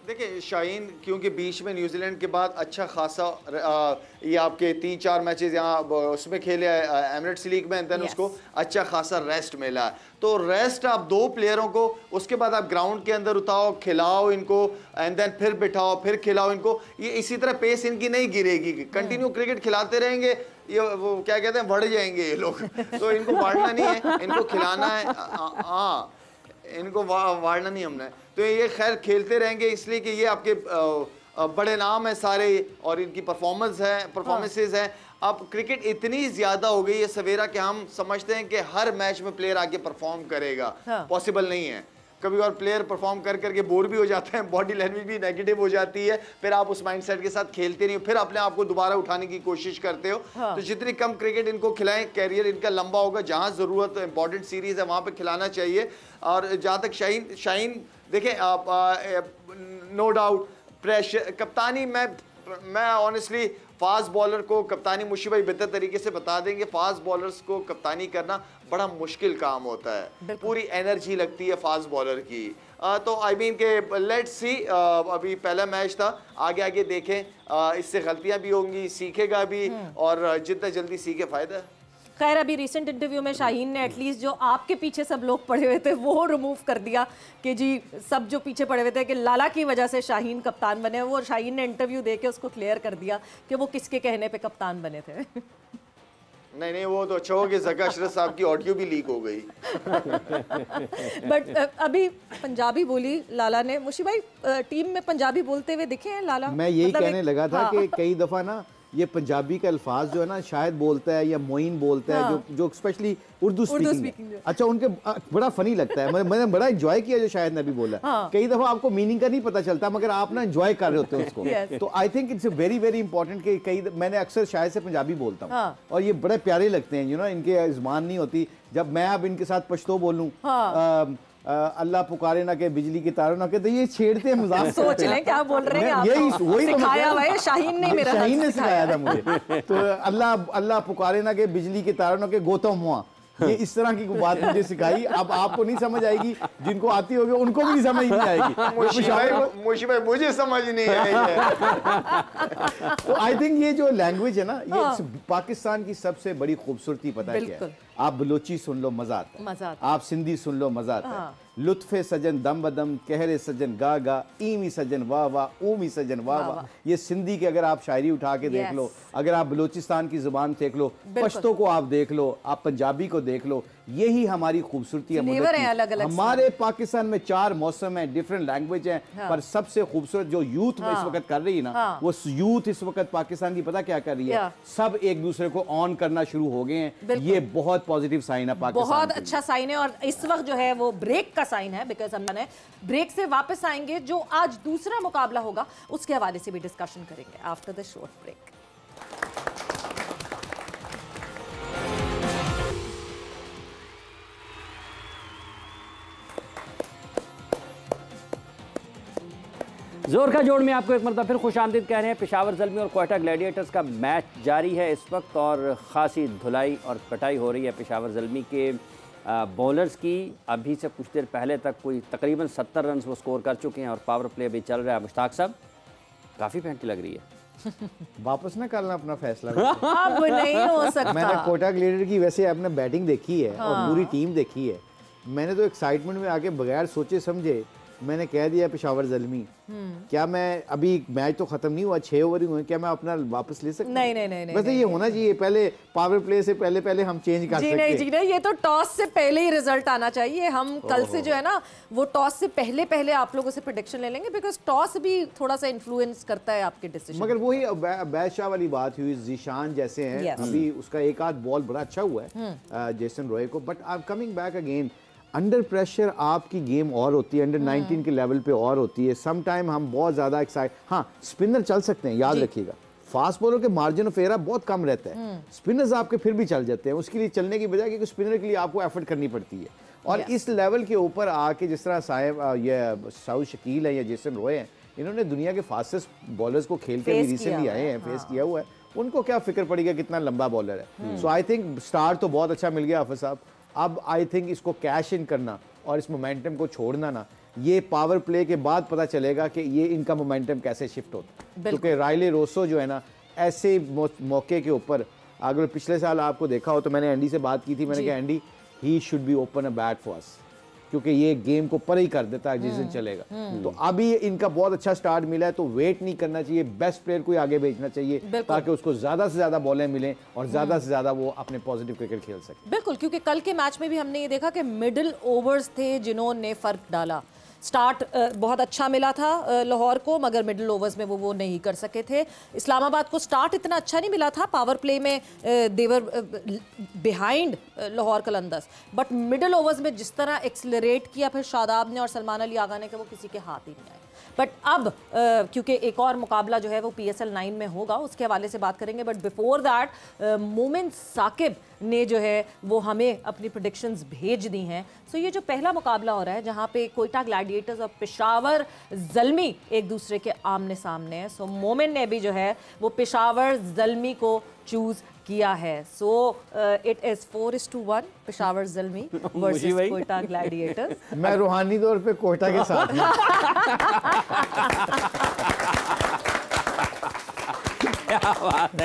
देखिए शाहीन क्योंकि बीच में न्यूजीलैंड के बाद अच्छा खासा ये आपके 3-4 मैचेस यहाँ उसमें खेले एमिरेट्स लीग में, देन उसको अच्छा खासा रेस्ट मिला। तो रेस्ट आप 2 प्लेयरों को, उसके बाद आप ग्राउंड के अंदर उतारो, खिलाओ इनको, एंड देन फिर बिठाओ, फिर खिलाओ इनको। ये इसी तरह पेस इनकी नहीं गिरेगी, कंटिन्यू क्रिकेट खिलाते रहेंगे, ये वो क्या कहते हैं, बढ़ जाएंगे ये लोग। तो इनको बढ़ना नहीं है, इनको खिलाना है। हाँ, इनको वाड़ना नहीं हमने, तो ये खैर खेलते रहेंगे, इसलिए कि ये आपके बड़े नाम है सारे और इनकी परफॉर्मेंसेज हैं। अब क्रिकेट इतनी ज़्यादा हो गई है सवेरा कि हम समझते हैं कि हर मैच में प्लेयर आके परफॉर्म करेगा, पॉसिबल नहीं है। कभी और प्लेयर परफॉर्म कर करके बोर भी हो जाते हैं, बॉडी लैंग्वेज भी नेगेटिव हो जाती है, फिर आप उस माइंडसेट के साथ खेलते नहीं हो, फिर अपने आप को दोबारा उठाने की कोशिश करते हो। तो जितनी कम क्रिकेट इनको खिलाएं, कैरियर इनका लंबा होगा। जहां जरूरत इंपॉर्टेंट सीरीज है वहां पे खिलाना चाहिए। और जहां तक शाहीन देखें, नो डाउट प्रेशर, कप्तानी मैं ऑनेस्टली फास्ट बॉलर को कप्तानी मुशी भाई बेहतर तरीके से बता देंगे, फास्ट बॉलर्स को कप्तानी करना बड़ा मुश्किल काम होता है, पूरी एनर्जी लगती है फास्ट बॉलर की। तो आई मीन के लेट्स सी, अभी पहला मैच था, आगे आगे देखें, इससे गलतियां भी होंगी, सीखेगा भी, और जितना जल्दी सीखे फायदा है। खैर अभी रिसेंट इंटरव्यू में शाहीन ने एटलीस्ट जो आपके पीछे सब लोग पड़े हुए थे वो रिमूव कर दिया कि जी सब जो पीछे पड़े हुए थे कि लाला की वजह से शाहीन कप्तान बने, वो शाहीन ने इंटरव्यू देके उसको क्लियर कर दिया कि वो किसके कहने पे कप्तान बने थे। नहीं, वो तो अच्छा हो कि ज़का अशरफ साहब की ऑडियो भी लीक हो गई। बट अभी पंजाबी बोली लाला ने, मुशी भाई टीम में पंजाबी बोलते हुए दिखे हैं लाला? मैं यही कहने लगा था कि कई दफ़ा ना ये पंजाबी का अल्फाज जो है ना शायद बोलता है या मोइन बोलता है, जो स्पेशली उर्दू स्पीकिंग है। अच्छा, उनके बड़ा फनी लगता है, मैंने बड़ा एंजॉय किया जो शायद नबी बोला। कई दफा आपको मीनिंग का नहीं पता चलता मगर आप ना एंजॉय कर रहे होते हो उसको। तो I think it's very very important कि कई मैंने अक्सर शायद से पंजाबी बोलता हूँ और ये बड़े प्यारे लगते हैं, इनके ज़ुबान नहीं होती। जब मैं अब इनके साथ पश्तो बोलूँ अल्लाह पुकारे ना के बिजली की तारों ना के, तो ये छेड़ते हैं, मजाक सोच लें क्या बोल रहे हैं आप। यही वही सिखाया हुआ है शाहीन ने, मेरा शाहीन ने सिखाया था मुझे। तो अल्लाह पुकारे ना के बिजली की तारों ना के गौतम हुआ, ये इस तरह की बात मुझे सिखाई। अब आपको नहीं समझ आएगी, जिनको आती होगी उनको भी समझ नहीं आएगी। मुझे समझ नहीं आई है। तो आई थिंक ये जो लैंग्वेज है ना, ये पाकिस्तान की सबसे बड़ी खूबसूरती पता है क्या है? आप बलोची सुन लो मजा आता है, आप सिंधी सुन लो मजा आता है। लुत्फे सजन दम बदम, कहरे सजन गा गा, ईमी सजन वाह वाह, ऊमी सजन वाह वाह। ये सिंधी की अगर आप शायरी उठा के देख लो, अगर आप बलोचिस्तान की जुबान देख लो, पश्तो को आप देख लो, आप पंजाबी को देख लो, यही हमारी खूबसूरती है। अलग अलग हमारे पाकिस्तान में 4 मौसम है, डिफरेंट लैंग्वेज है, पर सबसे खूबसूरत जो यूथ इस वक्त कर रही है ना, वो यूथ इस वक्त पाकिस्तान की पता क्या कर रही है? सब एक दूसरे को ऑन करना शुरू हो गए हैं। ये बहुत पॉजिटिव साइन है पाकिस्तान, बहुत अच्छा साइन है। और इस वक्त जो है वो ब्रेक का साइन है, बिकॉज हम ब्रेक से वापस आएंगे, जो आज दूसरा मुकाबला होगा उसके हवाले से भी डिस्कशन करेंगे आफ्टर द शॉर्ट ब्रेक। जोर का जोड़ में आपको एक मरतबा फिर खुशामदीद कह रहे हैं। पेशावर ज़ल्मी और क्वेटा ग्लैडिएटर्स का मैच जारी है इस वक्त और ख़ासी धुलाई और पिटाई हो रही है पेशावर ज़ल्मी के बॉलर्स की। अभी से कुछ देर पहले तक कोई तकरीबन 70 रन वो स्कोर कर चुके हैं और पावर प्ले अभी चल रहा है। मुश्ताक साहब, काफ़ी पेनल्टी लग रही है। वापस ना करना अपना फैसला। अब नहीं हो सकता। मैंने कोटा ग्लेडिएटर की वैसे आपने बैटिंग देखी है और पूरी टीम देखी है। मैंने तो एक्साइटमेंट में आके बगैर सोचे समझे मैंने कह दिया पेशावर ज़ल्मी। क्या मैं अभी मैच तो खत्म नहीं हुआ, 6 ओवर ही हुए, क्या मैं अपना वापस ले सकता? नहीं। वैसे ये होना चाहिए, पहले पावर प्ले से पहले हम चेंज कर सकते हैं। जी नहीं, ये तो टॉस से पहले ही रिजल्ट आना चाहिए। हम कल से जो है ना वो टॉस से पहले आप लोगों से प्रेडिक्शन ले लेंगे, बिकॉज टॉस भी थोड़ा सा इन्फ्लुएंस करता है आपके डिसीजन। मगर वही बादशाह वाली बात हुई, जीशान जैसे हैं अभी उसका एक आध बॉल बड़ा अच्छा हुआ है जेसन रॉय को, but I am coming back again. Under pressure आपकी गेम और होती है, अंडर 19 के लेवल पे और होती है। सम टाइम हम बहुत ज़्यादा एक्साइट, हाँ स्पिनर चल सकते हैं, याद रखिएगा फास्ट बॉलर के मार्जिन ऑफ एरर बहुत कम रहता है। स्पिनर्स आपके फिर भी चल जाते हैं, उसके लिए चलने की बजाय क्योंकि स्पिनर के लिए आपको एफर्ट करनी पड़ती है। और इस लेवल के ऊपर आके जिस तरह साहिब ये साउथ शकील है या जेसन रॉय हैं, इन्होंने दुनिया के फास्टेस्ट बॉलर्स को खेल के रिसेंटली आए हैं, फेस किया हुआ है। उनको क्या फिक्र पड़ेगा कितना लंबा बॉलर है। सो आई थिंक स्टार्ट तो बहुत अच्छा मिल गया हाफिज साहब। अब आई थिंक इसको कैश इन करना और इस मोमेंटम को छोड़ना ना, ये पावर प्ले के बाद पता चलेगा कि ये इनका मोमेंटम कैसे शिफ्ट होता है। क्योंकि राइले रोसो जो है ना, ऐसे मौके के ऊपर, अगर पिछले साल आपको देखा हो तो मैंने एंडी से बात की थी, मैंने कहा Andy he should be open a bat for us, क्योंकि ये गेम को पर ही कर देता है जिस दिन चलेगा। तो अभी इनका बहुत अच्छा स्टार्ट मिला है, तो वेट नहीं करना चाहिए, बेस्ट प्लेयर को आगे भेजना चाहिए ताकि उसको ज्यादा से ज्यादा बॉलें मिलें और ज्यादा से ज्यादा वो अपने पॉजिटिव क्रिकेट खेल सके। बिल्कुल, क्योंकि कल के मैच में भी हमने ये देखा कि मिडिल ओवर्स थे जिन्होंने फर्क डाला। स्टार्ट बहुत अच्छा मिला था लाहौर को, मगर मिडिल ओवर्स में वो नहीं कर सके थे। इस्लामाबाद को स्टार्ट इतना अच्छा नहीं मिला था, पावर प्ले में they were behind Lahore Qalandars, but middle overs में जिस तरह एक्सलरेट किया फिर शादाब ने और सलमान अली आगा ने, कि वो किसी के हाथ ही नहीं आए। बट अब क्योंकि एक और मुकाबला जो है वो PSL 9 में होगा, उसके हवाले से बात करेंगे। बट बिफोर दैट मोमिन साकिब ने जो है वो हमें अपनी प्रेडिक्शंस भेज दी हैं। सो ये जो पहला मुकाबला हो रहा है जहाँ पे कोयटा ग्लैडिएटर्स और पेशावर ज़ल्मी एक दूसरे के आमने सामने हैं। सो मोमिन ने भी जो है वो पेशावर ज़ल्मी को चूज़ किया है। So it is 4:1 Peshawar Zalmi versus Quetta Gladiators. मैं रूहानी तौर पे कोयटा के साथ हूं।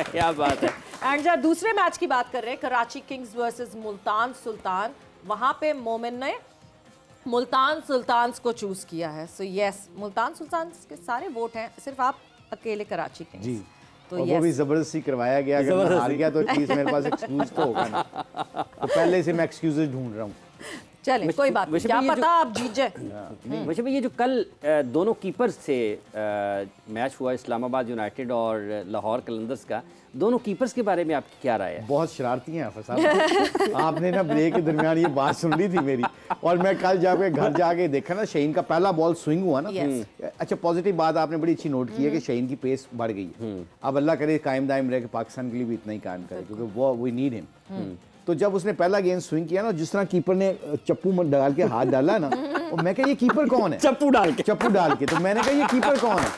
क्या बात है। एंड जब दूसरे मैच की बात कर रहे हैं, कराची किंग्स वर्सेस मुल्तान सुल्तान, वहां पे मोमिन ने मुल्तान सुल्तान्स को चूज किया है। सो यस, मुल्तान सुल्तान्स के सारे वोट हैं, सिर्फ आप अकेले कराची किंग्स जी। तो वो भी जबरदस्ती करवाया गया, अगर मैं हार गया तो प्लीज मेरे पास एक्सक्यूज तो होगा ना, तो पहले से मैं एक्सक्यूजेस ढूंढ रहा हूँ। चलें कोई बात नहीं, क्या पता आप जीत जाए। मुझे ये जो कल दोनों कीपर्स से मैच हुआ इस्लामाबाद यूनाइटेड और लाहौर कलंदर्स का, दोनों कीपर्स के बारे में आपकी क्या राय है? बहुत शरारती हैं आफत साहब। आपने ना ब्रेक के दरमियान ये बात सुन ली थी मेरी, और मैं कल जाके घर जाके देखा ना, शहीन का पहला बॉल स्विंग हुआ ना। अच्छा, पॉजिटिव बात आपने बड़ी अच्छी नोट की है कि शहीन की पेस बढ़ गई है। अब अल्लाह करे कायम दायम रहे कि पाकिस्तान के लिए भी इतना ही कायम करे, क्योंकि वो वी नीड हिम। तो जब उसने पहला गेंद स्विंग किया ना, जिस तरह कीपर ने चप्पू डाल के हाथ डाला ना, और मैं कहा ये कीपर कौन है? चप्पू डाल के। तो मैंने कहा ये कीपर कौन है?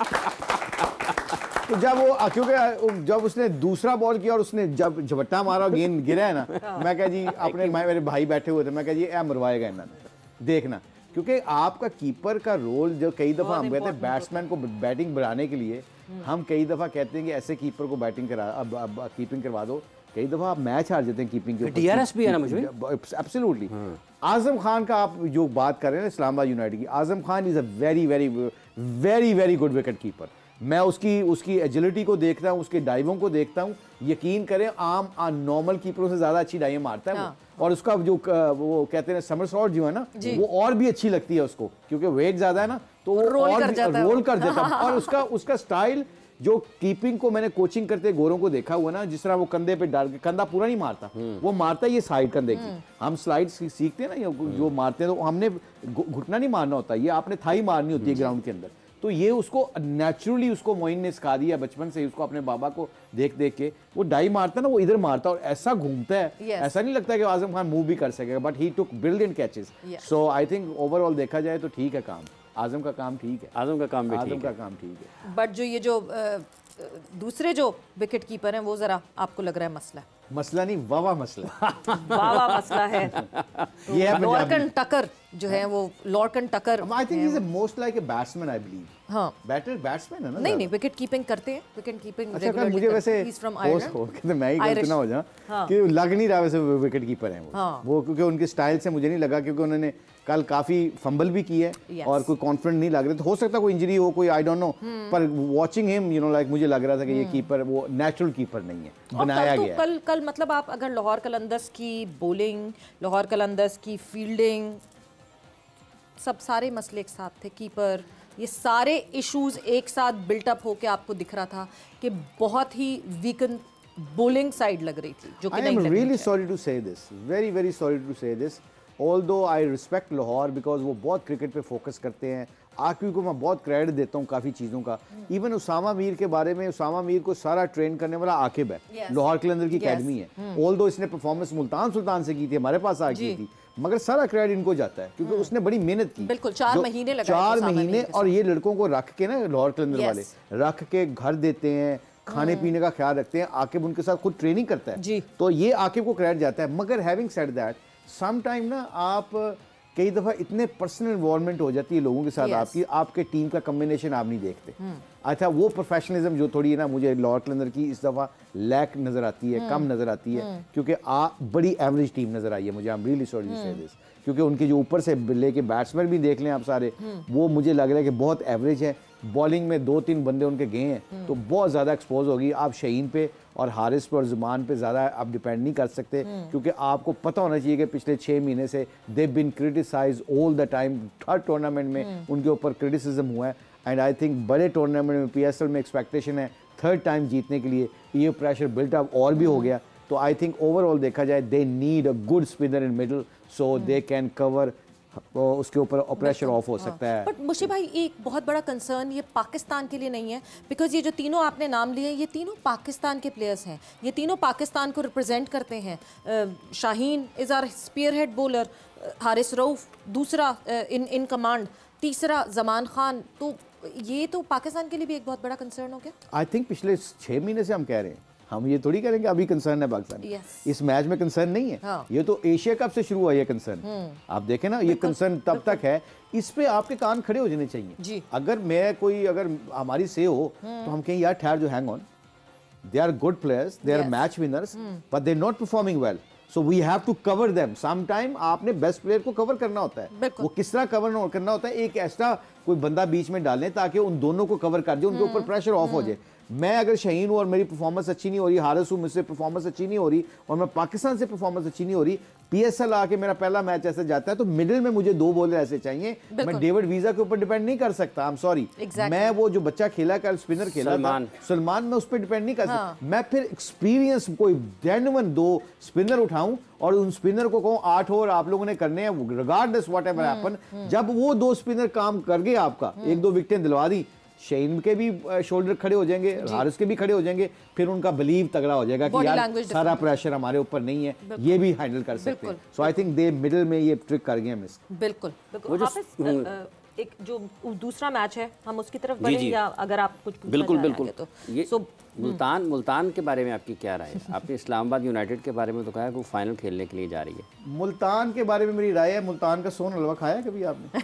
तो जब वो, क्योंकि जब उसने दूसरा बॉल किया और उसने जब झपट्टा मारा और गेंद गिरा है ना, मैं कहा जी, अपने मेरे भाई बैठे हुए थे, मैं कहा जी ए मरवाएगा इन्होंने, देखना। क्योंकि आपका कीपर का रोल, जो कई दफ़ा हम कहते हैं बैट्समैन को बैटिंग बढ़ाने के लिए, हम कई दफ़ा कहते हैं कि ऐसे कीपर को बैटिंग करा, अब कीपिंग करवा दो। कई दफ़ा आप मैच हार जाते हैं कीपिंग के। DRS भी है ना मुझे। एब्सोल्युटली। आजम खान का आप जो बात कर रहे हैं ना इस्लामाबाद यूनाइटेड की, Azam Khan is a very very very very good wicket keeper. मैं उसकी एजिलिटी को देखता हूँ, उसके डाइवों को देखता हूँ, यकीन करें आम नॉर्मल कीपरों से ज़्यादा अच्छी डाइवें मारता है। और उसका जो वो कहते हैं समरसॉट जो है ना, वो और भी अच्छी लगती है उसको, क्योंकि वेट ज़्यादा है ना, तो वो रोल कर देता है। और उसका स्टाइल, जो कीपिंग को मैंने कोचिंग करते गोरों को देखा हुआ ना, जिस तरह वो कंधे पे डाल के, कंधा पूरा नहीं मारता, वो मारता है ये साइड कंधे की। हम स्लाइड सीखते हैं ना, जो मारते हैं तो हमने घुटना नहीं मारना होता, ये आपने थाई मारनी होती है ग्राउंड के अंदर। तो ये उसको नेचुरली, उसको मोइन ने सिखा दिया बचपन से, उसको अपने बाबा को देख देख के। वो डाई मारता है ना, वो इधर मारता है और ऐसा घूमता है, ऐसा नहीं लगता कि आजम खान मूव भी कर सकेगा, but he took brilliant catches. So I think overall देखा जाए तो ठीक है काम, आजम का काम ठीक है। आजम का काम ठीक है। बट जो ये जो दूसरे जो विकेट कीपर हैं, वो जरा आपको लग रहा है मसला नहीं, वावा मसला मसला है। ये है लॉर्कन टकर जो है, वो Lorcan Tucker, I think he is most like a batsman, I believe. हाँ, बैट्समैन है ना। नहीं, विकेट कीपिंग करते हैं, विकेट कीपिंग रेगुलरली। मुझे वैसे मैं ही गलत ना हो जाऊं कि लग नहीं रहा वैसे विकेट कीपर हैं वो, क्योंकि उनके स्टाइल से मुझे नहीं लगा, क्योंकि उन्होंने कल काफी फंबल भी की है और कोई कॉन्फिडेंट नहीं लग रहे। तो हो सकता है कोई इंजरी हो, कोई आई डोंट नो, पर watching him you know like मुझे लग रहा था कि ये कीपर वो नेचुरल कीपर नहीं है, बनाया गया है। कल मतलब आप अगर लाहौर कलंदर्स की बॉलिंग, लाहौर कलंदर्स की फील्डिंग, सब सारे मसले एक साथ थे, कीपर, ये सारे इश्यूज एक साथ बिल्टअप होके आपको दिख रहा था कि बहुत ही वीकन बॉलिंग साइड लग रही थी, जो कि नहीं लग रही थी। I am really sorry to say this, very very sorry to say this, although I respect Lahore because वो बहुत क्रिकेट पे फोकस करते हैं। आकिब को मैं बहुत क्रेडिट देता हूँ काफ़ी चीज़ों का। इवन उसामा मीर के बारे में, उसामा मीर को सारा ट्रेन करने वाला आकिब है, लाहौर कलंदर की अकेडमी है। ऑल्दो इसने परफॉर्मेंस मुल्तान सुल्तान से की थी, हमारे पास आ गई थी, मगर सारा क्रेडिट इनको जाता है क्योंकि उसने बड़ी मेहनत की। बिल्कुल 4 महीने लगाए, 4 महीने। और ये लड़कों को रख के ना, लाहौर कलंदर वाले रख के घर देते हैं, खाने पीने का ख्याल रखते हैं। आकिब उनके साथ खुद ट्रेनिंग करता है, तो ये आकिब को क्रेडिट जाता है। मगर having said that, some time ना आप कई दफ़ा इतने पर्सनल इन्वॉल्वमेंट हो जाती है लोगों के साथ, आपके टीम का कम्बिनेशन आप नहीं देखते। अच्छा, वो प्रोफेशनलिज्म जो थोड़ी है ना, मुझे लाहौर कलंदर की इस दफ़ा लैक नज़र आती है, कम नज़र आती है, क्योंकि बड़ी एवरेज टीम नज़र आई है मुझे। I am really sorry to say this, क्योंकि उनके जो ऊपर से लेके बैट्समैन भी देख लें आप सारे, वो मुझे लग रहा है कि बहुत एवरेज है। बॉलिंग में 2-3 बंदे उनके गए हैं, तो बहुत ज़्यादा एक्सपोज होगी। आप शहीन पे और हारिस पे और जुमान पे ज़्यादा आप डिपेंड नहीं कर सकते, क्योंकि आपको पता होना चाहिए कि पिछले 6 महीने से they been criticise all the time. हर टूर्नामेंट में उनके ऊपर क्रिटिसिज्म हुआ है। एंड आई थिंक बड़े टूर्नामेंट में PSL में एक्सपेक्टेशन है 3rd टाइम जीतने के लिए, ये प्रेशर बिल्ट अप और भी हो गया। तो आई थिंक ओवरऑल देखा जाए, they need a good spinner in middle so they can cover, उसके ऊपर प्रेशर ऑफ हो सकता है। बट मुशी भाई, एक बहुत बड़ा कंसर्न ये पाकिस्तान के लिए नहीं है, बिकॉज ये जो तीनों आपने नाम लिए, ये तीनों पाकिस्तान के प्लेयर्स हैं, ये तीनों पाकिस्तान को रिप्रेजेंट करते हैं। Shaheen is our spearhead bowler, Haris Rauf दूसरा इन कमांड, तीसरा जमान खान। तो ये तो पाकिस्तान के लिए भी एक बहुत बड़ा कंसर्न हो गया। आई थिंक पिछले 6 महीने से हम कह रहे हैं, हम ये थोड़ी करेंगे अभी कंसर्न है पाकिस्तान। इस मैच में कंसर्न नहीं है। ये तो एशिया कप से शुरू हुआ ये कंसर्न। आप देखें ना, ये कंसर्न तब तक है, इस पे आपके कान खड़े हो जाने चाहिए। अगर अगर हमारी से हो तो हम कहें यार ठहर जो, hang on, they are good players, they are match winners, but they are not performing well, so we have to cover them. Some time आपने बेस्ट प्लेयर को कवर करना होता है। वो किस तरह कवर करना होता है, एक ऐसा कोई बंदा बीच में डालें ताकि उन दोनों को कवर कर दे, उनके ऊपर प्रेशर ऑफ हो जाए। मैं अगर शहीन हूँ और मेरी परफॉर्मेंस अच्छी नहीं हो रही, हारिस हूँ, मुझसे परफॉर्मेंस अच्छी नहीं हो रही, और मैं पाकिस्तान से परफॉर्मेंस अच्छी नहीं हो रही, PSL आके मेरा पहला मैच ऐसे जाता है तो मिडिल में मुझे 2 बॉलर ऐसे चाहिए। मैं डेविड वीजा के ऊपर डिपेंड नहीं कर सकता, आई एम सॉरी। मैं वो जो बच्चा खेला कल स्पिनर खेला सलमान, मैं उस पर डिपेंड नहीं कर सकता। मैं फिर एक्सपीरियंस कोई जेन्युइन 2 स्पिनर उठाऊं और उन स्पिनर को कहूं 8 ओवर आप लोगों ने करने हैं रिगार्डलेस व्हाटएवर हैपन। जब वो 2 स्पिनर काम कर गए, आपका 1-2 विकेटें दिलवा दी, शेन के भी शोल्डर खड़े हो जाएंगे, हारिस के भी खड़े हो जाएंगे, फिर उनका बिलीव तगड़ा हो जाएगा कि यार सारा प्रेशर हमारे ऊपर नहीं है, ये भी हैंडल कर सकते हैं। सो आई थिंक दे मिडिल में ये ट्रिक कर गए मिस। बिल्कुल बिल्कुल। एक जो दूसरा मैच है हम उसकी तरफ बढ़े या अगर आप कुछ बिल्कुल बिल्कुल तो ये मुल्तान के बारे में आपकी क्या राय है? आपने इस्लामाबाद यूनाइटेड के बारे में तो कहा कि वो फाइनल खेलने के लिए जा रही है। मुल्तान के बारे में मेरी राय है, मुल्तान का सोन हलवा खाया कभी आपने?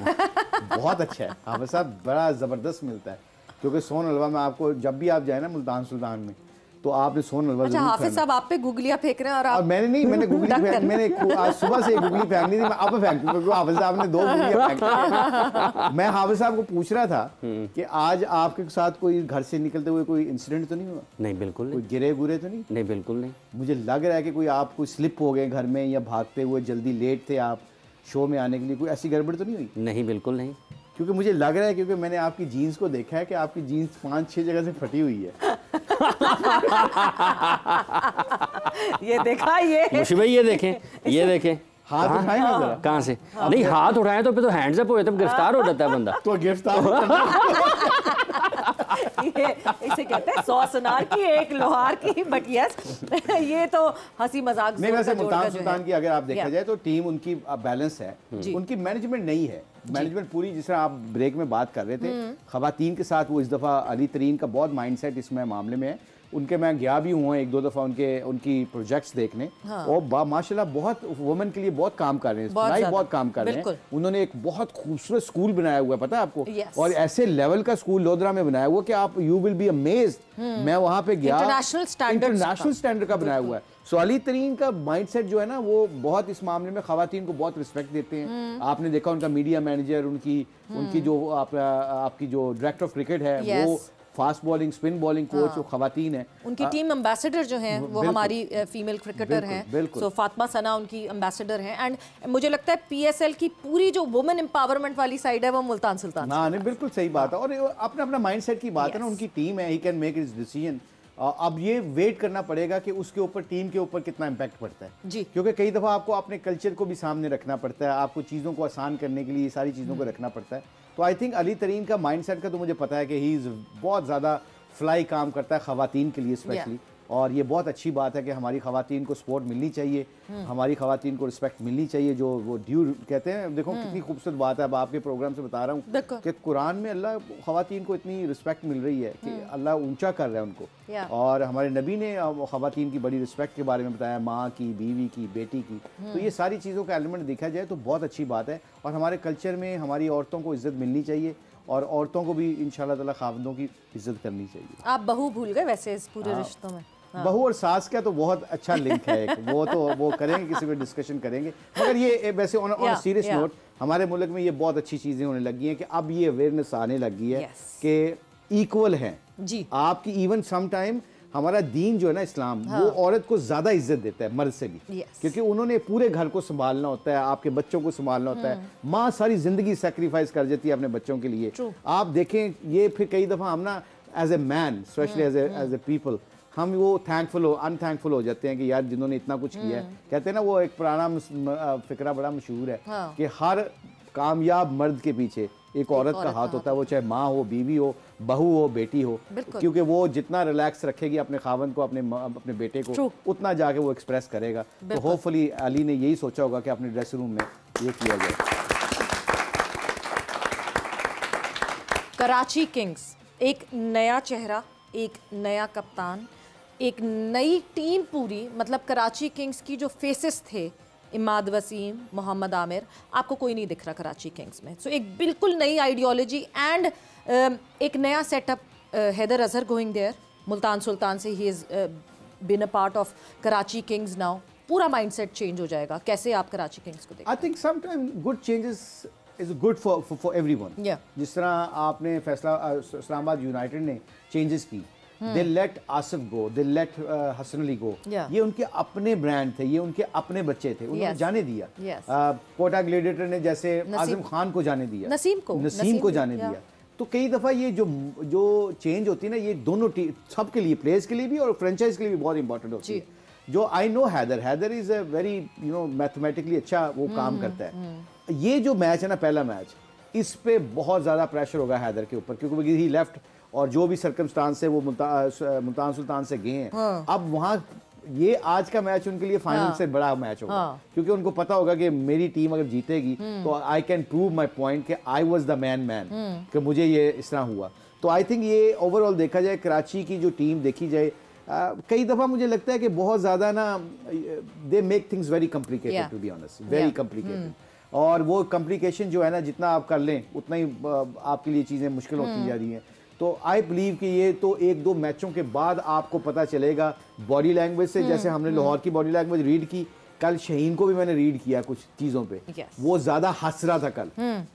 बहुत अच्छा है हाफिज साहब, बड़ा ज़बरदस्त मिलता है, क्योंकि सोन हलवा में आपको जब भी आप जाए ना मुल्तान सुल्तान में तो आपने सोन हलवा। अच्छा हाफिज साहब आप पे गुगलियां फेंक रहे हैं और आप मैंने नहीं, मैंने गुगली मैंने आज सुबह से गुगली फेंकनी थी, मैं अब फेंकूं क्योंकि हाफिज साहब ने 2 गुगलियां फेंकी। मैं हाफिज साहब को पूछ रहा था कि आज आपके साथ कोई घर से निकलते हुए कोई इंसिडेंट तो नहीं हुआ? नहीं बिल्कुल नहीं। कोई गिरे गुरे तो नहीं? नहीं बिल्कुल नहीं। मुझे लग रहा है कि कोई आप कोई स्लिप हो गए घर में या भागते हुए जल्दी लेट थे आप शो में आने के लिए, कोई ऐसी गड़बड़ तो नहीं हुई? नहीं बिल्कुल नहीं। क्योंकि मुझे लग रहा है, क्योंकि मैंने आपकी जीन्स को देखा है कि आपकी जीन्स 5-6 जगह से फटी हुई है। ये देखा, ये मुशी भाई ये देखें, ये देखें हाथ उठाए ना जरा। कहाँ से? नहीं हाथ उठाए तो फिर तो हैंड्स अप हो जाता है, गिरफ्तार हो जाता है बंदा। तो गिरफ्तार ये इसे कहते हैं 100 सुनार की 1 लोहार की, बट यस ये तो हंसी मजाक नहीं। वैसे मुल्तान सुल्तान की अगर आप देखा जाए तो टीम उनकी बैलेंस है, उनकी मैनेजमेंट नहीं है। मैनेजमेंट पूरी, जिस तरह आप ब्रेक में बात कर रहे थे, खवातीन के साथ वो इस दफ़ा अली तरीन का बहुत माइंडसेट इसमें मामले में है। उनके मैं गया भी हुआ 1-2 दफ़ा उनकी प्रोजेक्ट्स देखने, और माशाल्लाह बहुत वुमेन के लिए बहुत काम कर रहे हैं, बहुत काम कर रहे हैं। उन्होंने एक बहुत खूबसूरत स्कूल बनाया हुआ है, पता है आपको, और ऐसे लेवल का स्कूल लोधरा में बनाया हुआ कि आप यू विल बी अमेज्ड। मैं वहाँ पे गया, इंटरनेशनल स्टैंडर्ड का बनाया हुआ है। सो अली तरीन का माइंडसेट जो है ना, वो बहुत इस मामले में खवातीन को बहुत रिस्पेक्ट देते हैं। आपने देखा उनका मीडिया मैनेजर, उनकी जो आपकी जो डायरेक्टर ऑफ क्रिकेट है वो fast bowling spin bowling coach जो खवातीन है। उनकी टीम एम्बेसडर जो हैं वो हमारी फीमेल क्रिकेटर हैं, सो फातिमा सना उनकी एम्बेसडर हैं। एंड मुझे लगता है PSL की पूरी जो वुमेन एम्पावरमेंट वाली साइड है वो मुल्तान सुल्तान। हाँ नहीं बिल्कुल सही बात है, और अपना अपना माइंडसेट की बात है ना। उनकी टीम है, he can make his decision. अब ये वेट करना पड़ेगा कि उसके ऊपर, टीम के ऊपर कितना इम्पैक्ट पड़ता है जी, क्योंकि कई दफ़ा आपको अपने कल्चर को भी सामने रखना पड़ता है, आपको चीज़ों को आसान करने के लिए सारी चीज़ों को रखना पड़ता है। तो आई थिंक अली तरीन का माइंडसेट का तो मुझे पता है कि ही इज़ बहुत ज़्यादा फ्लाई काम करता है खवातीन के लिए स्पेशली, और ये बहुत अच्छी बात है कि हमारी खवातीन को सपोर्ट मिलनी चाहिए, हमारी खवातीन को रिस्पेक्ट मिलनी चाहिए, जो वो ड्यू कहते हैं। देखो कितनी खूबसूरत बात है, अब आपके प्रोग्राम से बता रहा हूँ कि कुरान में अल्लाह खवातीन को इतनी रिस्पेक्ट मिल रही है कि अल्लाह ऊंचा कर रहा है उनको, और हमारे नबी ने खवातीन की बड़ी रिस्पेक्ट के बारे में बताया, माँ की, बीवी की, बेटी की। तो ये सारी चीज़ों का एलिमेंट देखा जाए तो बहुत अच्छी बात है, और हमारे कल्चर में हमारी औरतों को इज्जत मिलनी चाहिए, और औरतों को भी इंशाल्लाह ताला खाविंदों की इज्जत करनी चाहिए। आप बहू भूल गए वैसे इस पूरे रिश्तों में। बहू और सास का तो बहुत अच्छा लिंक है एक, वो करेंगे, किसी पे डिस्कशन करेंगे। मगर ये वैसे ऑन सीरियस नोट हमारे मुल्क में ये बहुत अच्छी चीज़ें होने लगी हैं कि अब ये अवेयरनेस आने लगी है कि इक्वल हैं जी आपकी। इवन सम टाइम हमारा दीन जो है ना इस्लाम, वो औरत को ज़्यादा इज्जत देता है मर्द से भी, क्योंकि उन्होंने पूरे घर को संभालना होता है, आपके बच्चों को संभालना होता है। माँ सारी ज़िंदगी सेक्रीफाइस कर देती है अपने बच्चों के लिए। आप देखें ये फिर कई दफ़ा हम ना as a man specially as a people हम वो अनथैंकफुल हो जाते हैं कि यार जिन्होंने इतना कुछ किया है। कहते हैं ना, वो एक पुराना फिक्रा बड़ा मशहूर है कि हर कामयाब मर्द के पीछे एक औरत का हाथ होता है, वो चाहे माँ हो, बीवी हो, बहू हो, बेटी हो, क्योंकि वो जितना रिलैक्स रखेगी अपने खावंद को, अपने बेटे को, उतना जाके वो एक्सप्रेस करेगा। तो होपफुली अली ने यही सोचा होगा कि अपने ड्रेसिंग रूम में ये किया जाए। कराची किंग्स, एक नया चेहरा, एक नया कप्तान, एक नई टीम पूरी। मतलब कराची किंग्स की जो फेसेस थे, इमाद वसीम, मोहम्मद आमिर, आपको कोई नहीं दिख रहा कराची किंग्स में। सो एक बिल्कुल नई आइडियोलॉजी एंड एक नया setup. Haider Azhar going there, Multan Sultan से he is been a part of Karachi Kings now. पूरा माइंडसेट चेंज हो जाएगा। कैसे आप कराची किंग्स को देखते हैं? I think sometime good changes is good for everyone. जिस तरह आपने फैसला इस्लामाबाद यूनाइटेड ने चेंजेस की, they let Asif go, they let Hasan Ali go. ये उनके अपने ब्रांड थे, ये उनके अपने बच्चे थे, उन्होंने जाने दिया। कोटा ग्लेडिएटर ने जैसे आजम खान को जाने दिया, नसीम को जाने दिया। तो कई दफ़ा ये जो चेंज होती है ना, ये दोनों सबके लिए, प्लेयर्स के लिए भी और फ्रेंचाइज के लिए भी बहुत इंपॉर्टेंट होती है। जो I know Haider is a very mathematically अच्छा वो काम करता है। ये जो मैच है ना, पहला मैच, इस पे बहुत ज़्यादा प्रेशर होगा हैदर के ऊपर, क्योंकि ही लेफ्ट और जो भी सर्कमस्टांस है वो मुल्तान सुल्तान से गए हैं। अब वहाँ ये आज का मैच उनके लिए फाइनल से बड़ा मैच होगा, क्योंकि उनको पता होगा कि मेरी टीम अगर जीतेगी तो I can prove my point कि आई वॉज द मैन कि मुझे ये इस तरह हुआ। तो आई थिंक ये ओवरऑल देखा जाए, कराची की जो टीम देखी जाए, कई दफ़ा मुझे लगता है कि बहुत ज़्यादा ना they make things very complicated, to be honest, very complicated. और वो कॉम्प्लिकेशन जो है ना, जितना आप कर लें उतना ही आपके लिए चीज़ें मुश्किल होती जा रही हैं। तो आई बिलीव कि ये तो 1-2 मैचों के बाद आपको पता चलेगा बॉडी लैंग्वेज से। जैसे हमने लाहौर की बॉडी लैंग्वेज रीड की, कल शहीन को भी मैंने रीड किया कुछ चीज़ों पे। वो ज़्यादा हंस रहा था कल।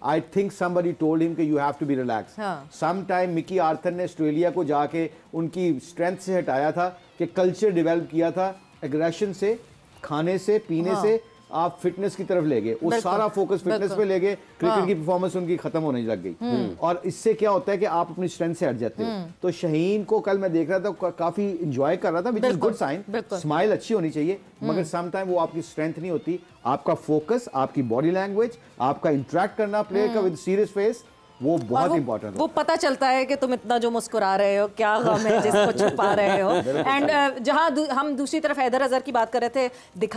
I think somebody told him कि you have to be relax. Some time Mickey Arthur ने ऑस्ट्रेलिया को जाके उनकी स्ट्रेंथ से हटाया था कि कल्चर डेवलप किया था, एग्रेशन से, खाने से, पीने से आप फिटनेस की तरफ ले गए, वो सारा फोकस फिटनेस पे ले गए। क्रिकेट की परफॉर्मेंस उनकी खत्म होने लग गई। और इससे क्या होता है कि आप अपनी स्ट्रेंथ से हट जाते हो। तो शहीन को कल मैं देख रहा था, काफी एंजॉय कर रहा था, which is good sign. Smile अच्छी होनी चाहिए, मगर सम टाइम वो आपकी स्ट्रेंथ नहीं होती। आपका फोकस, आपकी बॉडी लैंग्वेज, आपका इंटरेक्ट करना प्लेयर का विद सीरियस फेस, वो बहुत इंपॉर्टेंट है। वो पता चलता है कि तुम इतना जो मुस्कुरा रहे हो, क्या गम है जिसको छुपा रहे हो। एंड जहां हम दूसरी तरफ हैदर अजहर की बात कर रहे थे,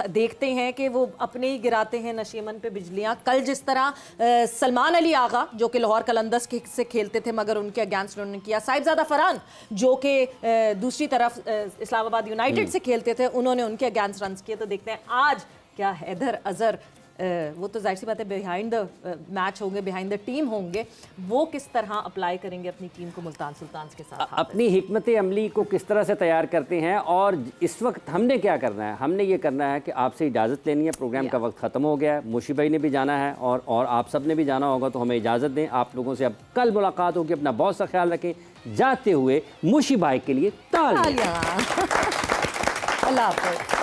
देखते हैं कि वो अपने ही गिराते हैं नशीमन पे बिजलियां। कल जिस तरह सलमान अली आगा जो कि लाहौर कलंदर्स से खेलते थे मगर उनके अगेंस्ट उन्होंने किया, साहिबजादा फरहान जो कि दूसरी तरफ इस्लामाबाद यूनाइटेड से खेलते थे, उन्होंने उनके अगेंस्ट रन किए। तो देखते हैं आज क्या हैदर अजहर, वो तो जाहिर सी बात है बिहाइंड द मैच होंगे, बिहाइंड द टीम होंगे, वो किस तरह अप्लाई करेंगे अपनी टीम को मुल्तान सुल्तान के साथ, अपनी हिकमत अमली को किस तरह से तैयार करते हैं। और इस वक्त हमने क्या करना है, हमने ये करना है कि आपसे इजाज़त लेनी है। प्रोग्राम का वक्त ख़त्म हो गया है, मुशी भाई ने भी जाना है और आप सब ने भी जाना होगा, तो हमें इजाज़त दें। आप लोगों से अब कल मुलाकात होगी। अपना बहुत सा ख्याल रखें। जाते हुए मुशी भाई के लिए तालियां। अल्लाह हाफ़िज़।